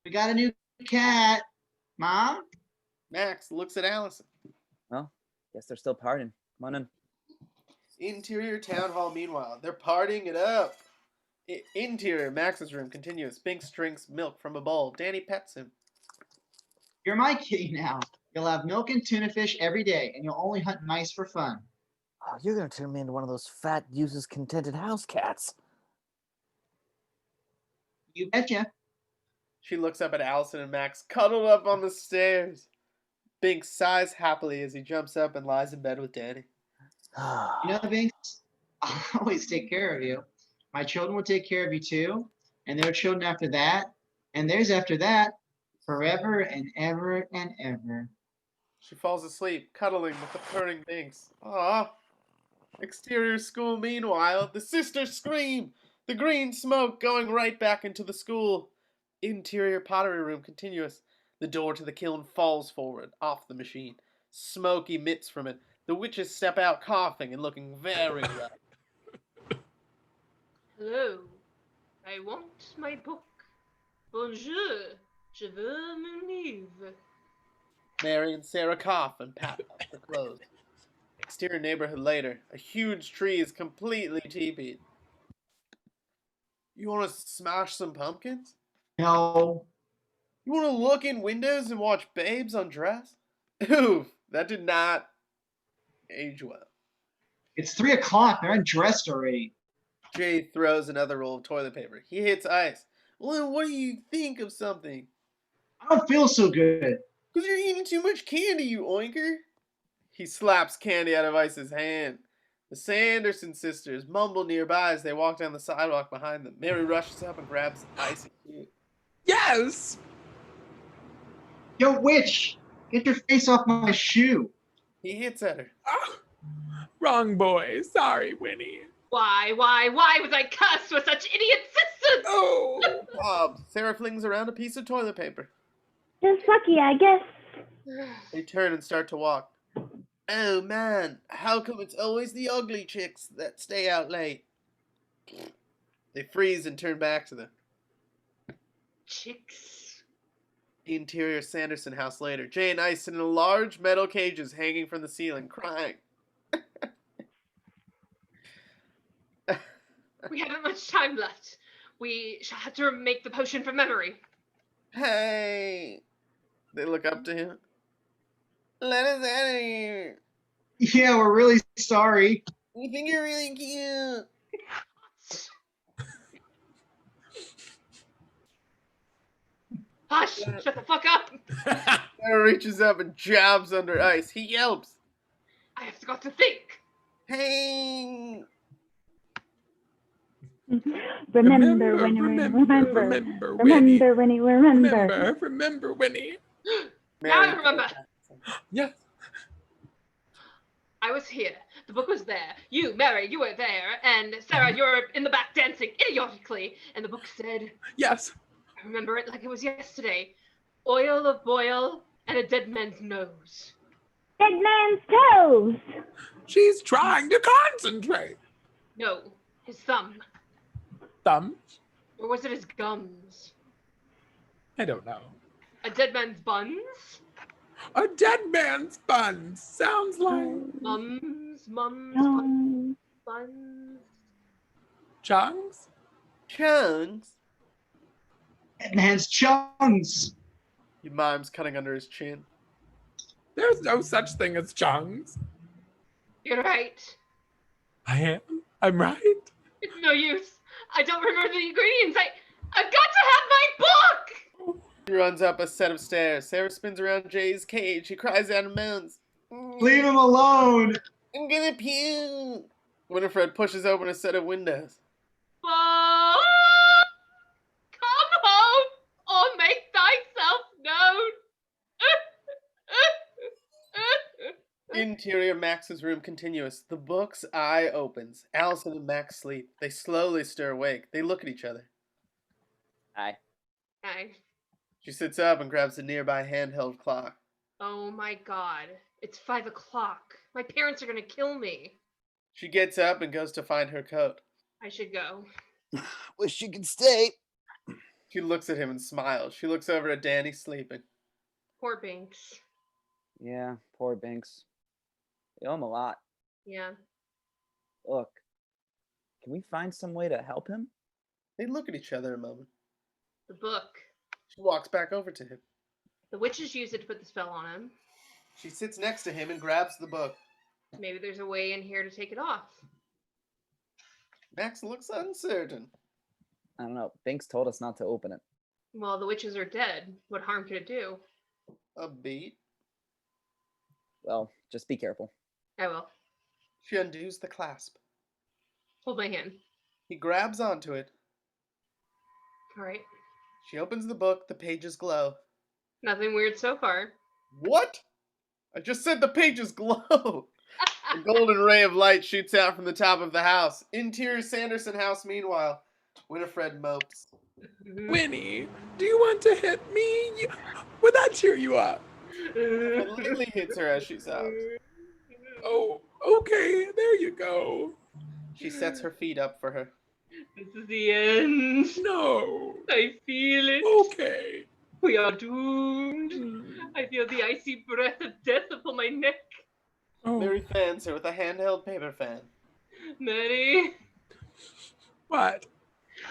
We got a new cat. Mom? Max looks at Allison. Well, guess they're still partying. Come on in. Interior town hall meanwhile. They're partying it up. Interior Max's room continuous. Binx drinks milk from a bowl. Dani pets him. You're my kitty now. You'll have milk and tuna fish every day, and you'll only hunt mice for fun. Oh, you're going to turn me into one of those fat, useless, contented house cats. You betcha. She looks up at Allison and Max cuddled up on the stairs. Binx sighs happily as he jumps up and lies in bed with Dani. You know, Binx, I'll always take care of you. My children will take care of you too, and their children after that, and theirs after that, forever and ever and ever. She falls asleep, cuddling with the purring Binx. Ah. Exterior school, meanwhile, the sisters scream. The green smoke going right back into the school. Interior pottery room continuous. The door to the kiln falls forward, off the machine. Smoke emits from it. The witches step out coughing and looking very rough. Hello. I want my book. Bonjour. Je veux mon livre. Mary and Sarah cough and pat up the clothes. Exterior neighborhood later. A huge tree is completely teepeed. You want to smash some pumpkins? No. You want to look in windows and watch babes undress? Oof, that did not age well. It's 3 o'clock. They're undressed already. Jay throws another roll of toilet paper. He hits ice. Well, what do you think of something? I don't feel so good. Because you're eating too much candy, you oinker. He slaps candy out of Ice's hand. The Sanderson sisters mumble nearby as they walk down the sidewalk behind them. Mary rushes up and grabs Ice's shoe. Yes! Yo, witch! Get your face off my shoe. He hits at her. Oh, wrong boy. Sorry, Winnie. Why was I cursed with such idiot sisters? Oh! Bob, Sarah flings around a piece of toilet paper. Just lucky, I guess. They turn and start to walk. Oh man, how come it's always the ugly chicks that stay out late? They freeze and turn back to them. Chicks. The interior Sanderson house later. Jay and Ice sit in large metal cages hanging from the ceiling, crying. We haven't much time left. We shall have to make the potion from memory. Hey! They look up to him. Let us out of here. Yeah, we're really sorry. We think you're really cute. Hush! Shut the fuck up! Sarah reaches up and jabs under Ice. He yelps. I have got to think. Hey! Remember, Winnie, remember, Winnie, remember. Remember, Winnie. Now I remember. Yes. I was here. The book was there. You, Mary, you were there. And Sarah, you're in the back dancing idiotically. And the book said, Yes. I remember it like it was yesterday. Oil of boil and a dead man's nose. Dead man's toes. She's trying to concentrate. No, his thumb. Thumbs? Or was it his gums? I don't know. A dead man's buns? A dead man's buns. Sounds like Mums, Um, buns. chunks. Chunks. That man's chunks. He mimes cutting under his chin. There's no such thing as chunks. You're right. I am. I'm right. It's no use. I don't remember the ingredients. I've got to have my book! He runs up a set of stairs. Sarah spins around Jay's cage. He cries out and moans. Leave him alone. I'm gonna puke. Winifred pushes open a set of windows. Book! Come home or make thyself known. Interior Max's room continuous. The book's eye opens. Allison and Max sleep. They slowly stir awake. They look at each other. Aye. Hey. She sits up and grabs a nearby handheld clock. Oh my god. It's 5 o'clock. My parents are gonna kill me. She gets up and goes to find her coat. I should go. Wish you could stay. She looks at him and smiles. She looks over at Dani sleeping. Poor Binx. Yeah, poor Binx. We owe him a lot. Yeah. Look, can we find some way to help him? They look at each other a moment. The book. She walks back over to him. The witches used it to put the spell on him. She sits next to him and grabs the book. Maybe there's a way in here to take it off. Max looks uncertain. I don't know. Binx told us not to open it. Well, the witches are dead. What harm could it do? A beat. Well, just be careful. I will. She undoes the clasp. Hold my hand. He grabs onto it. All right. She opens the book. The pages glow. Nothing weird so far. What? I just said the pages glow. A golden ray of light shoots out from the top of the house. Interior Sanderson house, meanwhile. Winifred mopes. Winnie, do you want to hit me? Would that cheer you up? Lily hits her as she sobs. Oh, okay, there you go. She sets her feet up for her. This is the end. No. I feel it. Okay. We are doomed. I feel the icy breath of death upon my neck. Oh. Mary fans her with a handheld paper fan. Mary, What?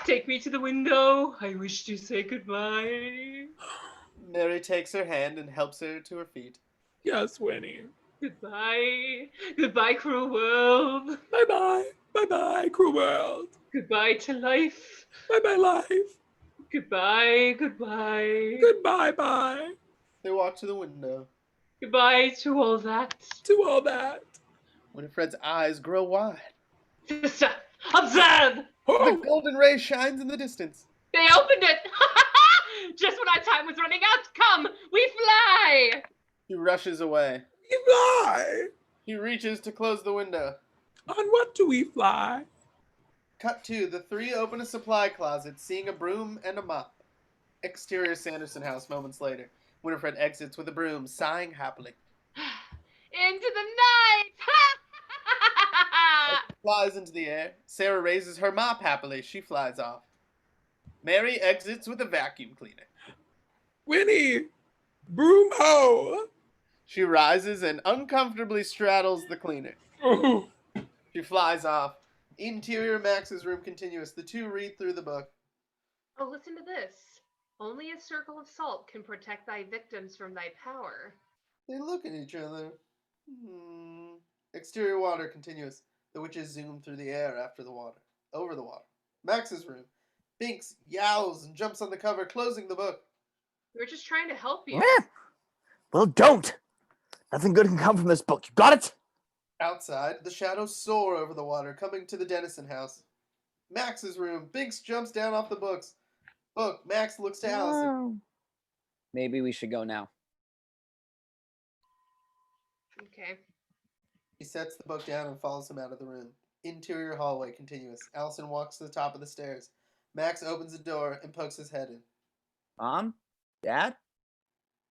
take me to the window. I wish to say goodbye. Mary takes her hand and helps her to her feet. Yes, Winnie. Goodbye. Goodbye, cruel world. Bye-bye. Bye-bye, cruel world. Goodbye to life. Bye-bye, life. Goodbye, goodbye. Goodbye-bye. They walk to the window. Goodbye to all that. To all that. Winifred's eyes grow wide. Sister, observe! The golden ray shines in the distance. They opened it! Just when our time was running out, come, we fly! He rushes away. We fly. He reaches to close the window. On what do we fly? Cut to the three open a supply closet, seeing a broom and a mop. Exterior Sanderson house moments later. Winifred exits with a broom, sighing happily. Into the night! As she flies into the air, Sarah raises her mop happily. She flies off. Mary exits with a vacuum cleaner. Winnie! Broom ho! She rises and uncomfortably straddles the cleaner. Oh. She flies off. Interior Max's room continuous. The two read through the book. Oh, listen to this. Only a circle of salt can protect thy victims from thy power. They look at each other. Exterior water continuous. The witches zoom through the air after the water. Over the water. Max's room. Binx yowls and jumps on the cover, closing the book. We were just trying to help you. Well, don't. Nothing good can come from this book. You got it? Outside, the shadows soar over the water, coming to the Dennison house. Max's room. Binx jumps down off the book. Max looks to Allison. Maybe we should go now. Okay. He sets the book down and follows him out of the room. Interior hallway continuous. Allison walks to the top of the stairs. Max opens the door and pokes his head in. Mom? Dad?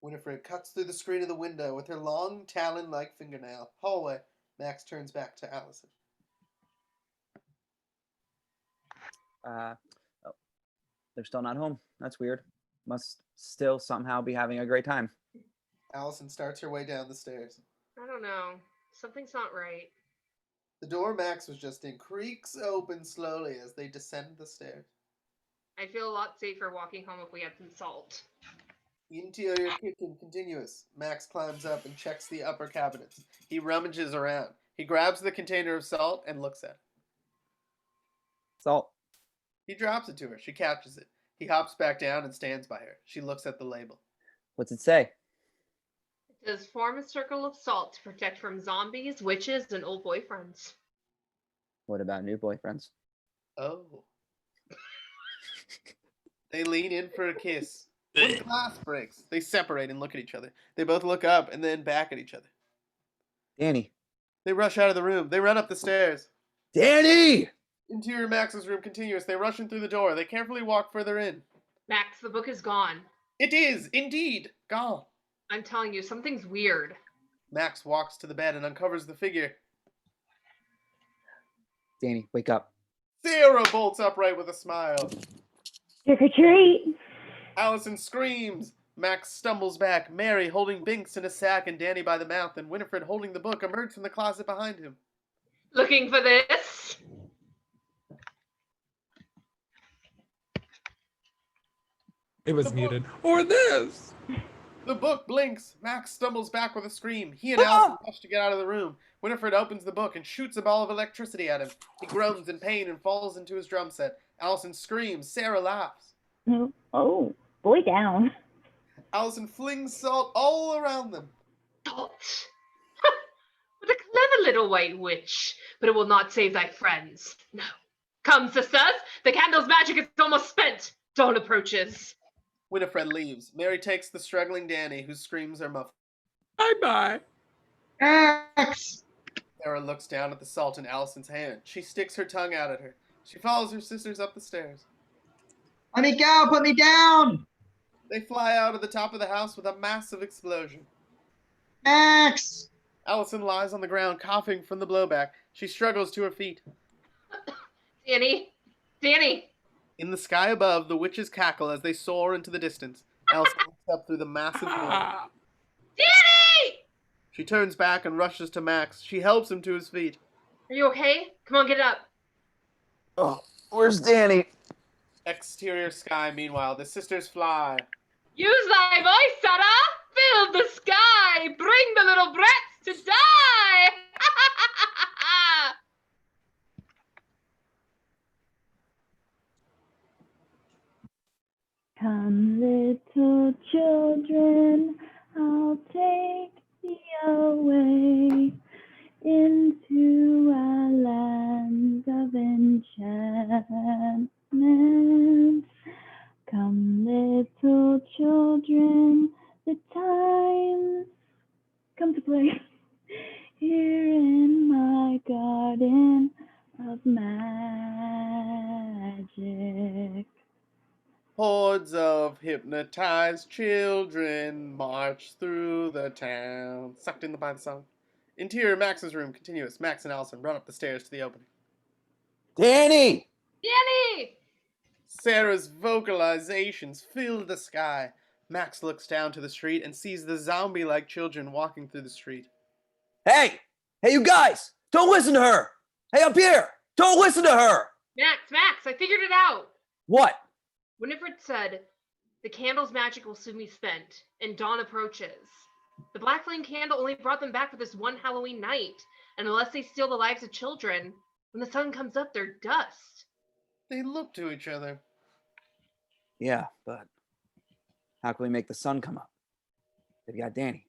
Winifred cuts through the screen of the window with her long, talon-like fingernail. Hallway. Max turns back to Allison. They're still not home. That's weird. Must still somehow be having a great time. Allison starts her way down the stairs. I don't know. Something's not right. The door Max was just in creaks open slowly as they descend the stairs. I feel a lot safer walking home if we had some salt. Interior kitchen continuous. Max climbs up and checks the upper cabinets. He rummages around. He grabs the container of salt and looks at it. Salt. He drops it to her. She catches it. He hops back down and stands by her. She looks at the label. What's it say? It says form a circle of salt to protect from zombies, witches, and old boyfriends. What about new boyfriends? Oh. They lean in for a kiss. One glass breaks. They separate and look at each other. They both look up and then back at each other. Dani. They rush out of the room. They run up the stairs. Dani! Interior Max's room continuous. They rush in through the door. They carefully walk further in. Max, the book is gone. It is, indeed, gone. I'm telling you, something's weird. Max walks to the bed and uncovers the figure. Dani, wake up. Sarah bolts upright with a smile. Trick or treat. Allison screams. Max stumbles back. Mary, holding Binx in a sack and Dani by the mouth, and Winifred holding the book, emerge from the closet behind him. Looking for this? It was muted. Or this. The book blinks. Max stumbles back with a scream. He and Allison rush to get out of the room. Winifred opens the book and shoots a ball of electricity at him. He groans in pain and falls into his drum set. Allison screams. Sarah laughs. Oh, boy down. Allison flings salt all around them. Salt. What a clever little white witch. But it will not save thy friends. No. Come, sisters, the candle's magic is almost spent. Dawn approaches. Winifred leaves. Mary takes the struggling Dani, whose screams are muffled. Bye-bye. Max! Sarah looks down at the salt in Allison's hand. She sticks her tongue out at her. She follows her sisters up the stairs. Let me go! Put me down! They fly out of the top of the house with a massive explosion. Max! Allison lies on the ground, coughing from the blowback. She struggles to her feet. Dani! In the sky above, the witches cackle as they soar into the distance. Allison looks up through the massive door. Dani! She turns back and rushes to Max. She helps him to his feet. Are you okay? Come on, get up. Oh, where's Dani? Exterior sky, meanwhile, the sisters fly. Use thy voice, Sarah! Fill the sky! Bring the little brats to die! Come, little children, I'll take thee away into a land of enchantment. Come, little children, the time's come to play here in my garden of magic. Hordes of hypnotized children march through the town. Sucked in by the song. Interior Max's room, continuous. Max and Allison run up the stairs to the opening. Dani! Dani! Sarah's vocalizations fill the sky. Max looks down to the street and sees the zombie-like children walking through the street. Hey! Hey, you guys! Don't listen to her! Hey, up here! Don't listen to her! Max, I figured it out. What? Winifred said, the candle's magic will soon be spent, and dawn approaches. The black flame candle only brought them back for this one Halloween night, and unless they steal the lives of children, when the sun comes up, they're dust. They look to each other. Yeah, but how can we make the sun come up? They've got Dani.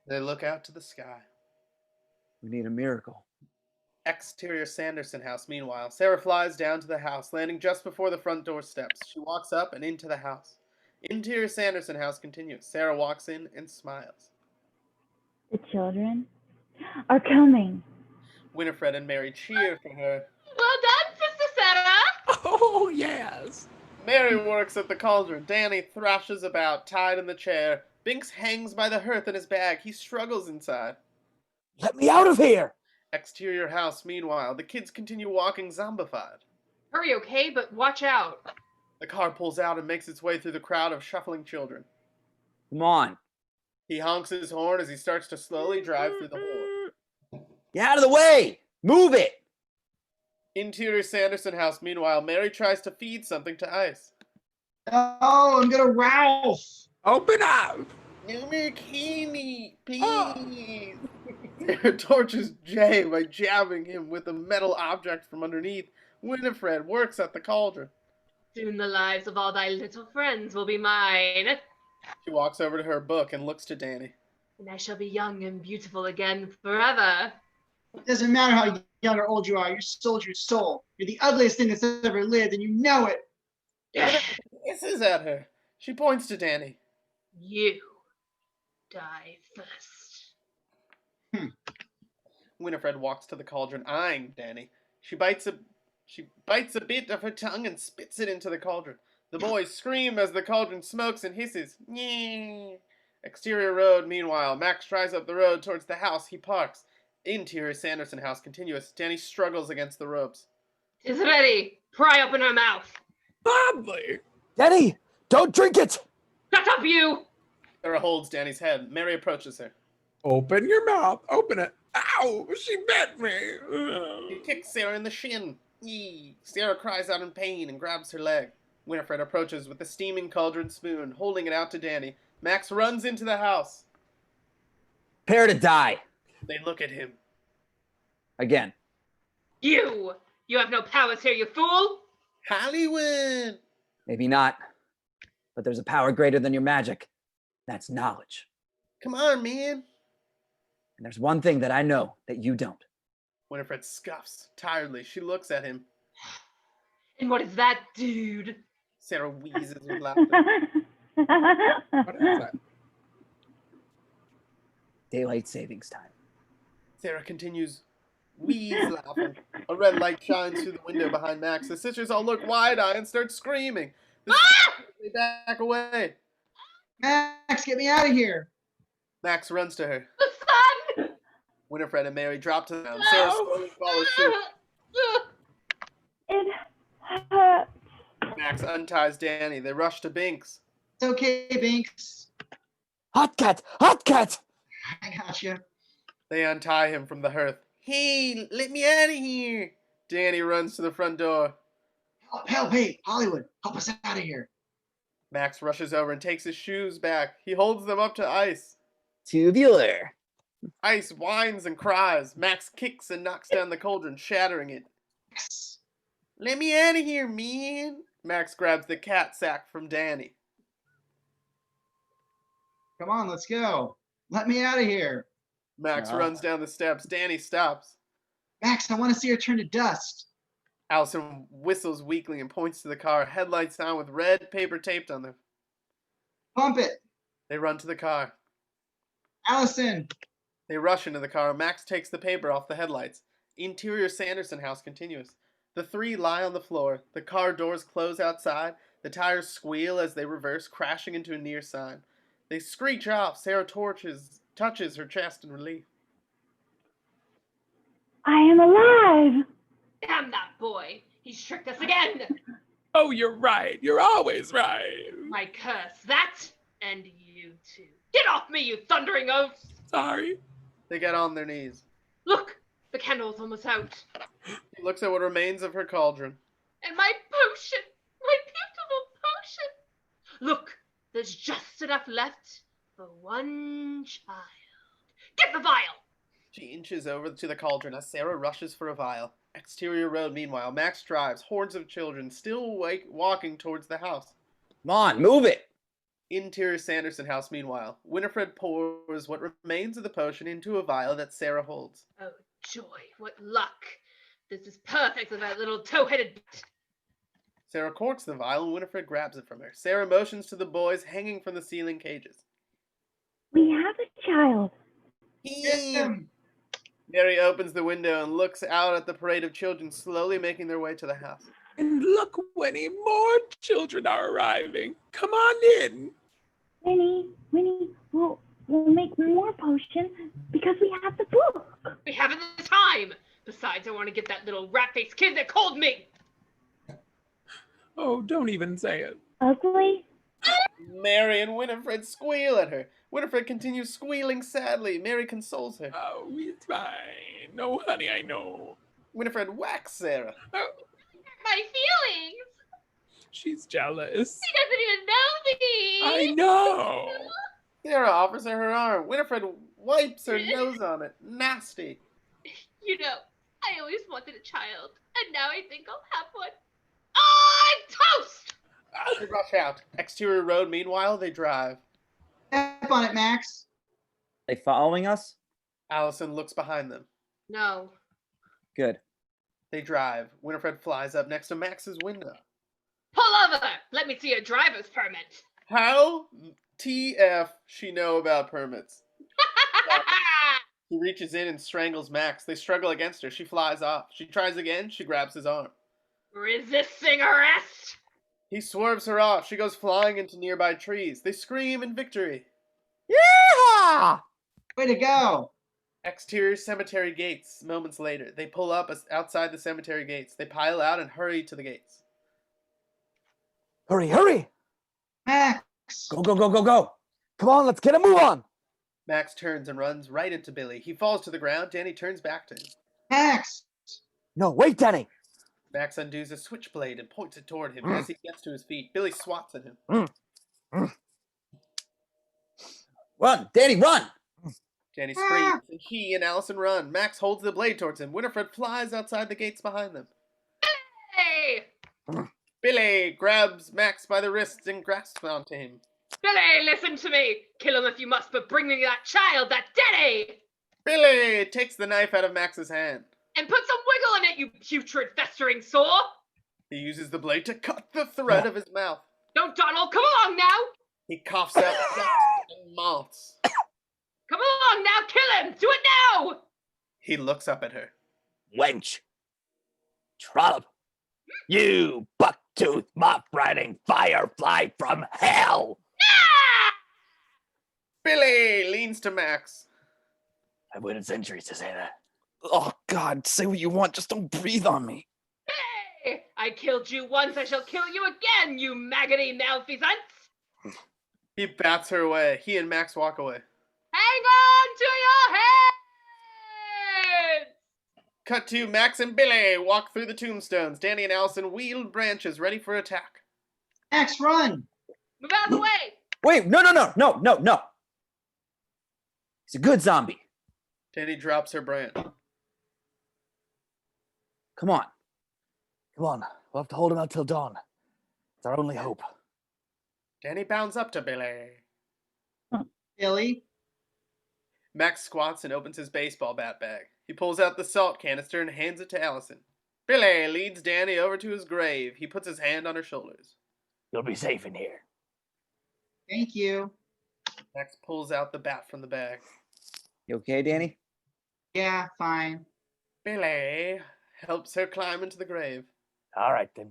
They look out to the sky. We need a miracle. Exterior Sanderson house, meanwhile. Sarah flies down to the house, landing just before the front door steps. She walks up and into the house. Interior Sanderson house continues. Sarah walks in and smiles. The children are coming. Winifred and Mary cheer for her. Well done, Sister Sarah! Oh, yes. Mary works at the cauldron. Dani thrashes about, tied in the chair. Binx hangs by the hearth in his bag. He struggles inside. Let me out of here! Exterior house, meanwhile. The kids continue walking zombified. Hurry, okay? But watch out. The car pulls out and makes its way through the crowd of shuffling children. Come on. He honks his horn as he starts to slowly drive through the horde. Get out of the way! Move it! Interior Sanderson house, meanwhile. Mary tries to feed something to Ice. Oh, I'm gonna Ralph! Open up. No more candy, please. Sarah tortures Jay by jabbing him with a metal object from underneath. Winifred works at the cauldron. Soon the lives of all thy little friends will be mine. She walks over to her book and looks to Dani. And I shall be young and beautiful again forever. It doesn't matter how young or old you are, your soul's your soul. You're the ugliest thing that's ever lived, and you know it. Hisses at her. She points to Dani. You die first. Winifred walks to the cauldron, eyeing Dani. She bites a bit of her tongue and spits it into the cauldron. The boys scream as the cauldron smokes and hisses. Nyeh. Exterior road, meanwhile. Max drives up the road towards the house. He parks. Interior Sanderson house, continuous. Dani struggles against the ropes. 'Tis ready. Pry open her mouth. Badly. Dani, don't drink it! Shut up, you! Sarah holds Dani's head. Mary approaches her. Open your mouth. Open it. Ow! She bit me. He kicks Sarah in the shin. Yee. Sarah cries out in pain and grabs her leg. Winifred approaches with the steaming cauldron spoon, holding it out to Dani. Max runs into the house. Prepare to die. They look at him. Again. You! You have no powers here, you fool! Hollywood! Maybe not. But there's a power greater than your magic. That's knowledge. Come on, man. And there's one thing that I know that you don't. Winifred scuffs. Tiredly, she looks at him. And what is that, dude? Sarah wheezes with laughter. What is that? Daylight savings time. Sarah continues wheeze laughing. A red light shines through the window behind Max. The sisters all look wide-eyed and start screaming. The they back away. Max, get me out of here. Max runs to her. The sun! Winifred and Mary drop to the ground. Sarah slowly follows suit. It hurts. Max unties Dani. They rush to Binx. It's okay, Binx. Hot cat! Hot cat! I got you. They untie him from the hearth. Hey, let me out of here. Dani runs to the front door. Help, hey, Hollywood, help us out of here. Max rushes over and takes his shoes back. He holds them up to Ice. Tubular. Ice whines and cries. Max kicks and knocks down the cauldron, shattering it. Yes. Let me out of here, man. Max grabs the cat sack from Dani. Come on, let's go. Let me out of here. Max No. runs down the steps. Dani stops. Max, I want to see her turn to dust. Allison whistles weakly and points to the car, headlights on with red paper taped on them. Pump it. They run to the car. Allison. They rush into the car. Max takes the paper off the headlights. Interior Sanderson house continues. The three lie on the floor. The car doors close outside. The tires squeal as they reverse, crashing into a near sign. They screech off. Sarah touches her chest in relief. I am alive. Damn that boy. He's tricked us again. Oh, you're right. You're always right. I curse that and you too. Get off me, you thundering oafs. Sorry. They get on their knees. Look, the candle's almost out. She looks at what remains of her cauldron. And my potion. My beautiful potion. Look, there's just enough left for one child. Get the vial. She inches over to the cauldron as Sarah rushes for a vial. Exterior road, meanwhile, Max drives, hordes of children still walking towards the house. Come on, move it. Interior Sanderson house, meanwhile, Winifred pours what remains of the potion into a vial that Sarah holds. Oh, joy, what luck. This is perfect for that little toe-headed bit. Sarah corks the vial and Winifred grabs it from her. Sarah motions to the boys hanging from the ceiling cages. We have a child. Him. Mary opens the window and looks out at the parade of children slowly making their way to the house. And look, Winnie, more children are arriving. Come on in. Winnie, we'll make more potions because we have the book. We haven't the time. Besides, I want to get that little rat-faced kid that called me. Oh, don't even say it. Ugly? Mary and Winifred squeal at her. Winifred continues squealing sadly. Mary consoles her. Oh, it's fine. No, honey, I know. Winifred whacks Sarah. Oh, My feelings. she's jealous. She doesn't even know me. I know. Sarah offers her her arm. Winifred wipes her nose on it. Nasty. You know, I always wanted a child, and now I think I'll have one. I'm toast! They rush out. Exterior road, meanwhile, they drive. Step on it, Max. They following us? Allison looks behind them. No. Good. They drive. Winifred flies up next to Max's window. Pull over! Let me see your driver's permit. How TF she know about permits? He reaches in and strangles Max. They struggle against her. She flies off. She tries again. She grabs his arm. Resisting arrest! He swerves her off. She goes flying into nearby trees. They scream in victory. Yeah! Way to go. Exterior cemetery gates. Moments later, they pull up outside the cemetery gates. They pile out and hurry to the gates. Hurry, hurry! Max. Go, go, go, go, go! Come on, let's get a move on! Max turns and runs right into Billy. He falls to the ground. Dani turns back to him. Max. No, wait, Dani! Max undoes a switchblade and points it toward him. As he gets to his feet, Billy swats at him. Run, Dani, run! Dani screams, and he and Allison run. Max holds the blade towards him. Winifred flies outside the gates behind them. Hey! Billy grabs Max by the wrists and grasps onto him. Billy, listen to me! Kill him if you must, but bring me that child, that Dani! Billy takes the knife out of Max's hand. And put some wiggle in it, you putrid festering sore! He uses the blade to cut the thread of his mouth. Don't dawdle. Come along now. He coughs out dust and moths. Come along now. Kill him. Do it now. He looks up at her. Wench. Trollop. You buck-toothed, mop-riding firefly from hell. Billy leans to Max. I've waited centuries to say that. Oh, God, say what you want. Just don't breathe on me. Hey, I killed you once. I shall kill you again, you maggoty malfeasance. He bats her away. He and Max walk away. Hang on to your heads! Cut to Max and Billy walk through the tombstones. Dani and Allison wield branches ready for attack. Max, run! Move out of the way! Wait, no. He's a good zombie. Dani drops her branch. Come on. We'll have to hold him out till dawn. It's our only hope. Dani bounds up to Billy. Billy? Max squats and opens his baseball bat bag. He pulls out the salt canister and hands it to Allison. Billy leads Dani over to his grave. He puts his hand on her shoulders. You'll be safe in here. Thank you. Max pulls out the bat from the bag. You okay, Dani? Yeah, fine. Billy helps her climb into the grave. All right, then.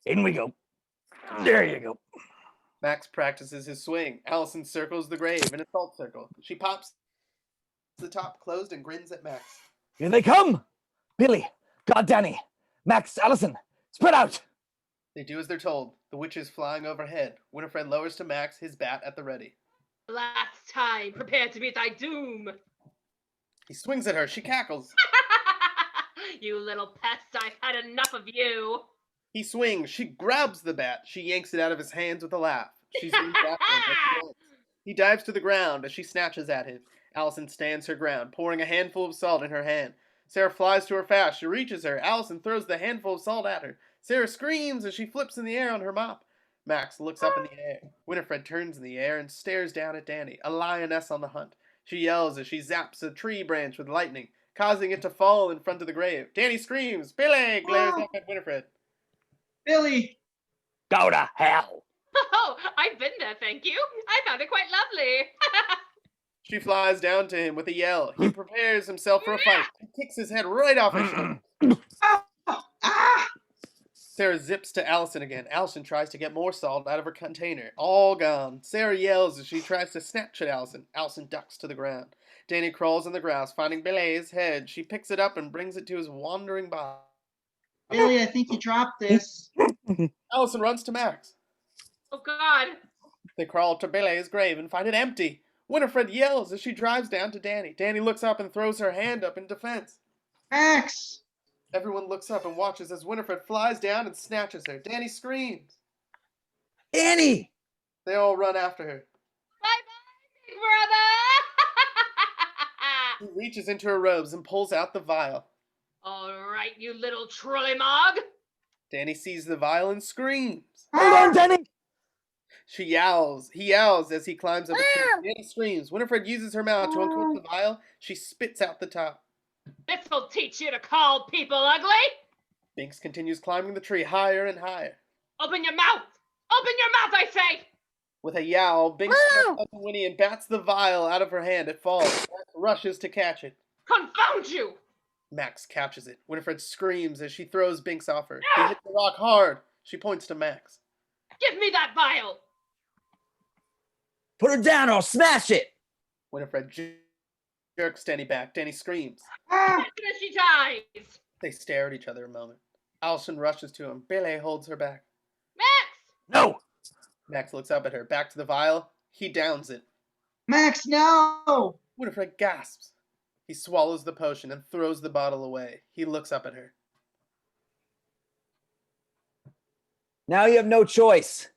In we go. There you go. Max practices his swing. Allison circles the grave in a salt circle. She pops the top closed and grins at Max. Here they come. Billy, God, Dani, Max, Allison, spread out. They do as they're told. The witch is flying overhead. Winifred lowers to Max, his bat at the ready. Last time, prepare to meet thy doom. He swings at her. She cackles. You little pest, I've had enough of you. He swings. She grabs the bat. She yanks it out of his hands with a laugh. She zooms after him. He dives to the ground as she snatches at him. Allison stands her ground, pouring a handful of salt in her hand. Sarah flies to her fast. She reaches her. Allison throws the handful of salt at her. Sarah screams as she flips in the air on her mop. Max looks up in the air. Winifred turns in the air and stares down at Dani, a lioness on the hunt. She yells as she zaps a tree branch with lightning, causing it to fall in front of the grave. Dani screams. Billy glares up at Winifred. Billy! Go to hell. Oh, I've been there, thank you. I found it quite lovely. She flies down to him with a yell. He prepares himself for a fight. He kicks his head right off her shoulder. Ah! Sarah zips to Allison again. Allison tries to get more salt out of her container. All gone. Sarah yells as she tries to snatch at Allison. Allison ducks to the ground. Dani crawls on the grass, finding Billy's head. She picks it up and brings it to his wandering body. Billy, I think you dropped this. Allison runs to Max. Oh, God. They crawl up to Billy's grave and find it empty. Winifred yells as she drives down to Dani. Dani looks up and throws her hand up in defense. Max! Everyone looks up and watches as Winifred flies down and snatches her. Dani screams. Dani! They all run after her. Bye-bye, big brother. He reaches into her robes and pulls out the vial. All right, you little trolley-mog. Dani sees the vial and screams. Hold on, Dani. She yowls. He yowls as he climbs up a tree. Dani screams. Winifred uses her mouth to uncork the vial. She spits out the top. This'll teach you to call people ugly. Binx continues climbing the tree higher and higher. Open your mouth. Open your mouth, I say. With a yowl, Binx steps up to Winnie and bats the vial out of her hand. It falls. Max rushes to catch it. Confound you. Max catches it. Winifred screams as she throws Binx off her. He hits the rock hard. She points to Max. Give me that vial. Put her down or I'll smash it! Winifred jerks Dani back. Dani screams. Ah! As she dies. They stare at each other a moment. Allison rushes to him. Billy holds her back. Max. No. Max looks up at her. Back to the vial. He downs it. Max, no! Winifred gasps. He swallows the potion and throws the bottle away. He looks up at her. Now you have no choice.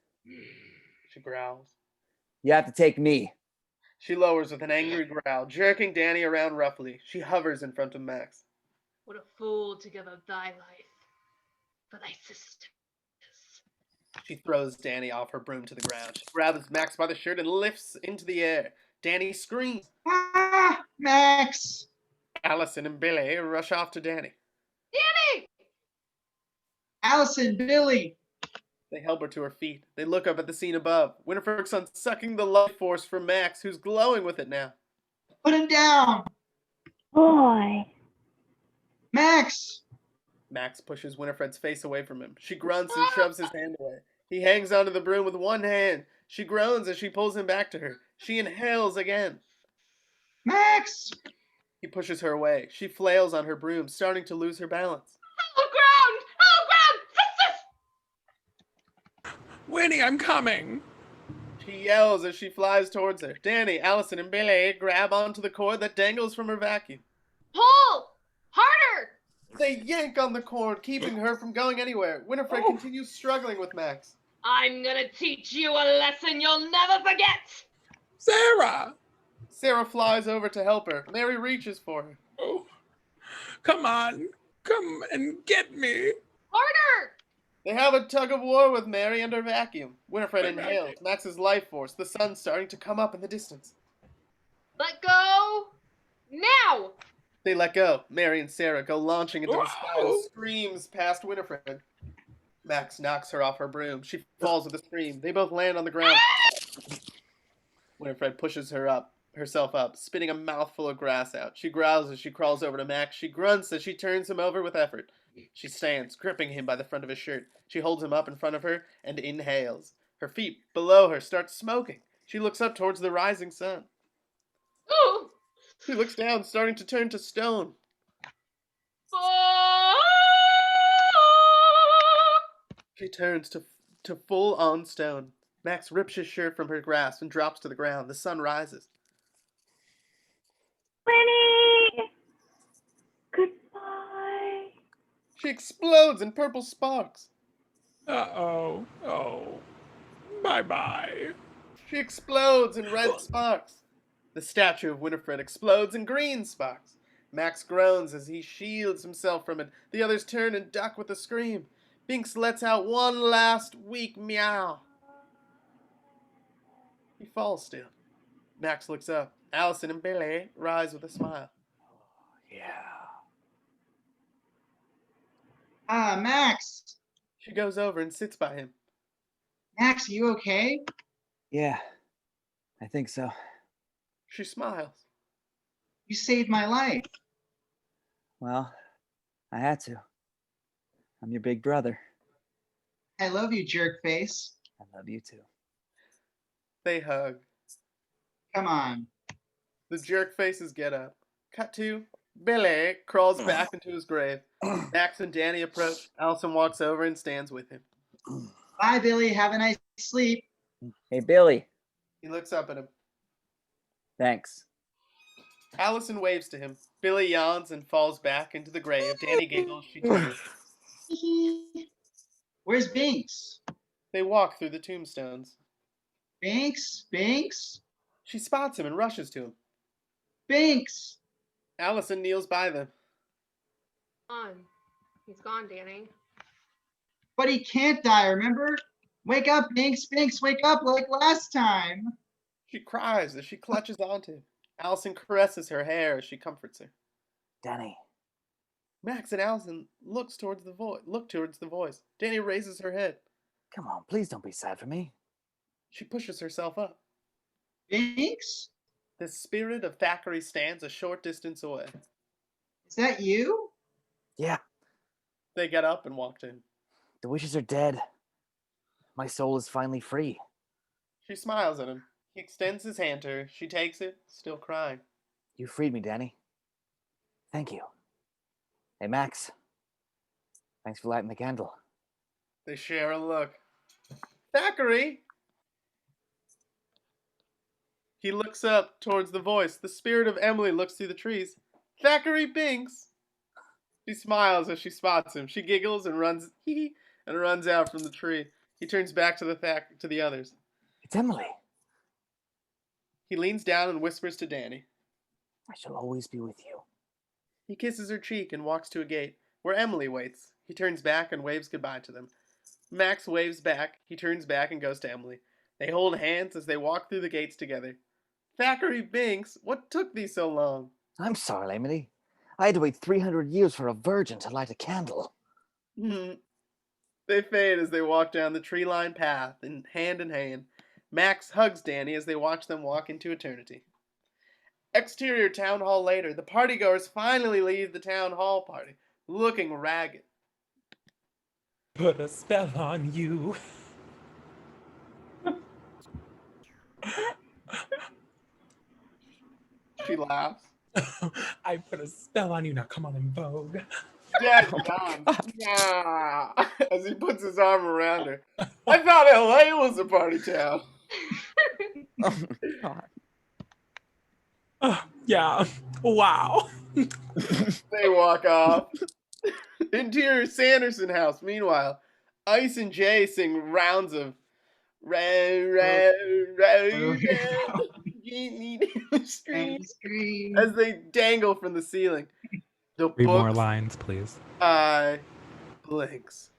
She growls. You have to take me. She lowers with an angry growl, jerking Dani around roughly. She hovers in front of Max. What a fool to give up thy life for thy sisters. She throws Dani off her broom to the ground. She grabs Max by the shirt and lifts into the air. Dani screams. Ah! Max! Allison and Billy rush off to Dani. Dani! Allison, Billy. They help her to her feet. They look up at the scene above. Winifred's son sucking the life force from Max, who's glowing with it now. Put him down. Boy. Max. Max pushes Winifred's face away from him. She grunts and shoves his hand away. He hangs onto the broom with one hand. She groans as she pulls him back to her. She inhales again. Max. He pushes her away. She flails on her broom, starting to lose her balance. Oh, ground! Oh, ground! Sisters! Winnie, I'm coming. She yells as she flies towards her. Dani, Allison, and Billy grab onto the cord that dangles from her vacuum. Pull! Harder! They yank on the cord, keeping her from going anywhere. Winifred continues struggling with Max. I'm gonna teach you a lesson you'll never forget! Sarah! Sarah flies over to help her. Mary reaches for her. Oh, come on. Come and get me. Harder! They have a tug of war with Mary and her vacuum. Winifred inhales Max's life force. The sun's starting to come up in the distance. Let go! Now! They let go. Mary and Sarah go launching into the sky with screams past Winifred. Max knocks her off her broom. She falls with a scream. They both land on the ground. Winifred pushes herself up, spitting a mouthful of grass out. She growls as she crawls over to Max. She grunts as she turns him over with effort. She stands, gripping him by the front of his shirt. She holds him up in front of her and inhales. Her feet below her start smoking. She looks up towards the rising sun. Ooh! She looks down, starting to turn to stone. She turns to full-on stone. Max rips his shirt from her grasp and drops to the ground. The sun rises. Winnie! Goodbye. She explodes in purple sparks. Uh-oh. Oh. Bye-bye. She explodes in red sparks. The statue of Winifred explodes in green sparks. Max groans as he shields himself from it. The others turn and duck with a scream. Binx lets out one last weak meow. He falls still. Max looks up. Allison and Billy rise with a smile. Yeah. Max. She goes over and sits by him. Max, you okay? Yeah. I think so. She smiles. You saved my life. Well, I had to. I'm your big brother. I love you, jerk face. I love you too. They hug. Come on. The jerk faces get up. Cut to Billy crawls back into his grave. Max and Dani approach. Allison walks over and stands with him. Bye, Billy. Have a nice sleep. Hey, Billy. He looks up at him. Thanks. Allison waves to him. Billy yawns and falls back into the grave. Dani giggles. She turns. Where's Binx? They walk through the tombstones. Binx? Binx? She spots him and rushes to him. Binx! Allison kneels by them. He's gone, Dani. But he can't die, remember? Wake up, Binx! Binx, wake up like last time! She cries as she clutches onto him. Allison caresses her hair as she comforts her. Dani. Max and Allison look towards the voice. Dani raises her head. Come on, please don't be sad for me. She pushes herself up. Binx? The spirit of Thackery stands a short distance away. Is that you? Yeah, They get up and walk to him. the wishes are dead. My soul is finally free. She smiles at him. He extends his hand to her. She takes it, still crying. You freed me, Dani. Thank you. Hey, Max. Thanks for lighting the candle. They share a look. Thackery! He looks up towards the voice. The spirit of Emily looks through the trees. Thackery Binx! She smiles as she spots him. She giggles and runs and runs out from the tree. He turns back to the others. It's Emily. He leans down and whispers to Dani. I shall always be with you. He kisses her cheek and walks to a gate, where Emily waits. He turns back and waves goodbye to them. Max waves back. He turns back and goes to Emily. They hold hands as they walk through the gates together. Thackery Binx, what took thee so long? I'm sorry, Emily. I had to wait 300 years for a virgin to light a candle. They fade as they walk down the tree-lined path, and hand. Max hugs Dani as they watch them walk into eternity. Exterior town hall later, the partygoers finally leave the town hall party, looking ragged. Put a spell on you. She laughs. I put a spell on you. Now come on in vogue. Dead John. Yeah. As he puts his arm around her. I thought LA was a party town. Oh my god. Yeah. Wow. They walk off. Interior Sanderson house. Meanwhile, Ice and Jay sing rounds of Scream. as they dangle from the ceiling. The 3 more book's lines, please. eye blinks.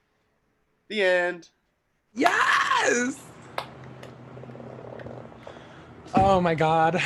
The end. Yes! Oh my god.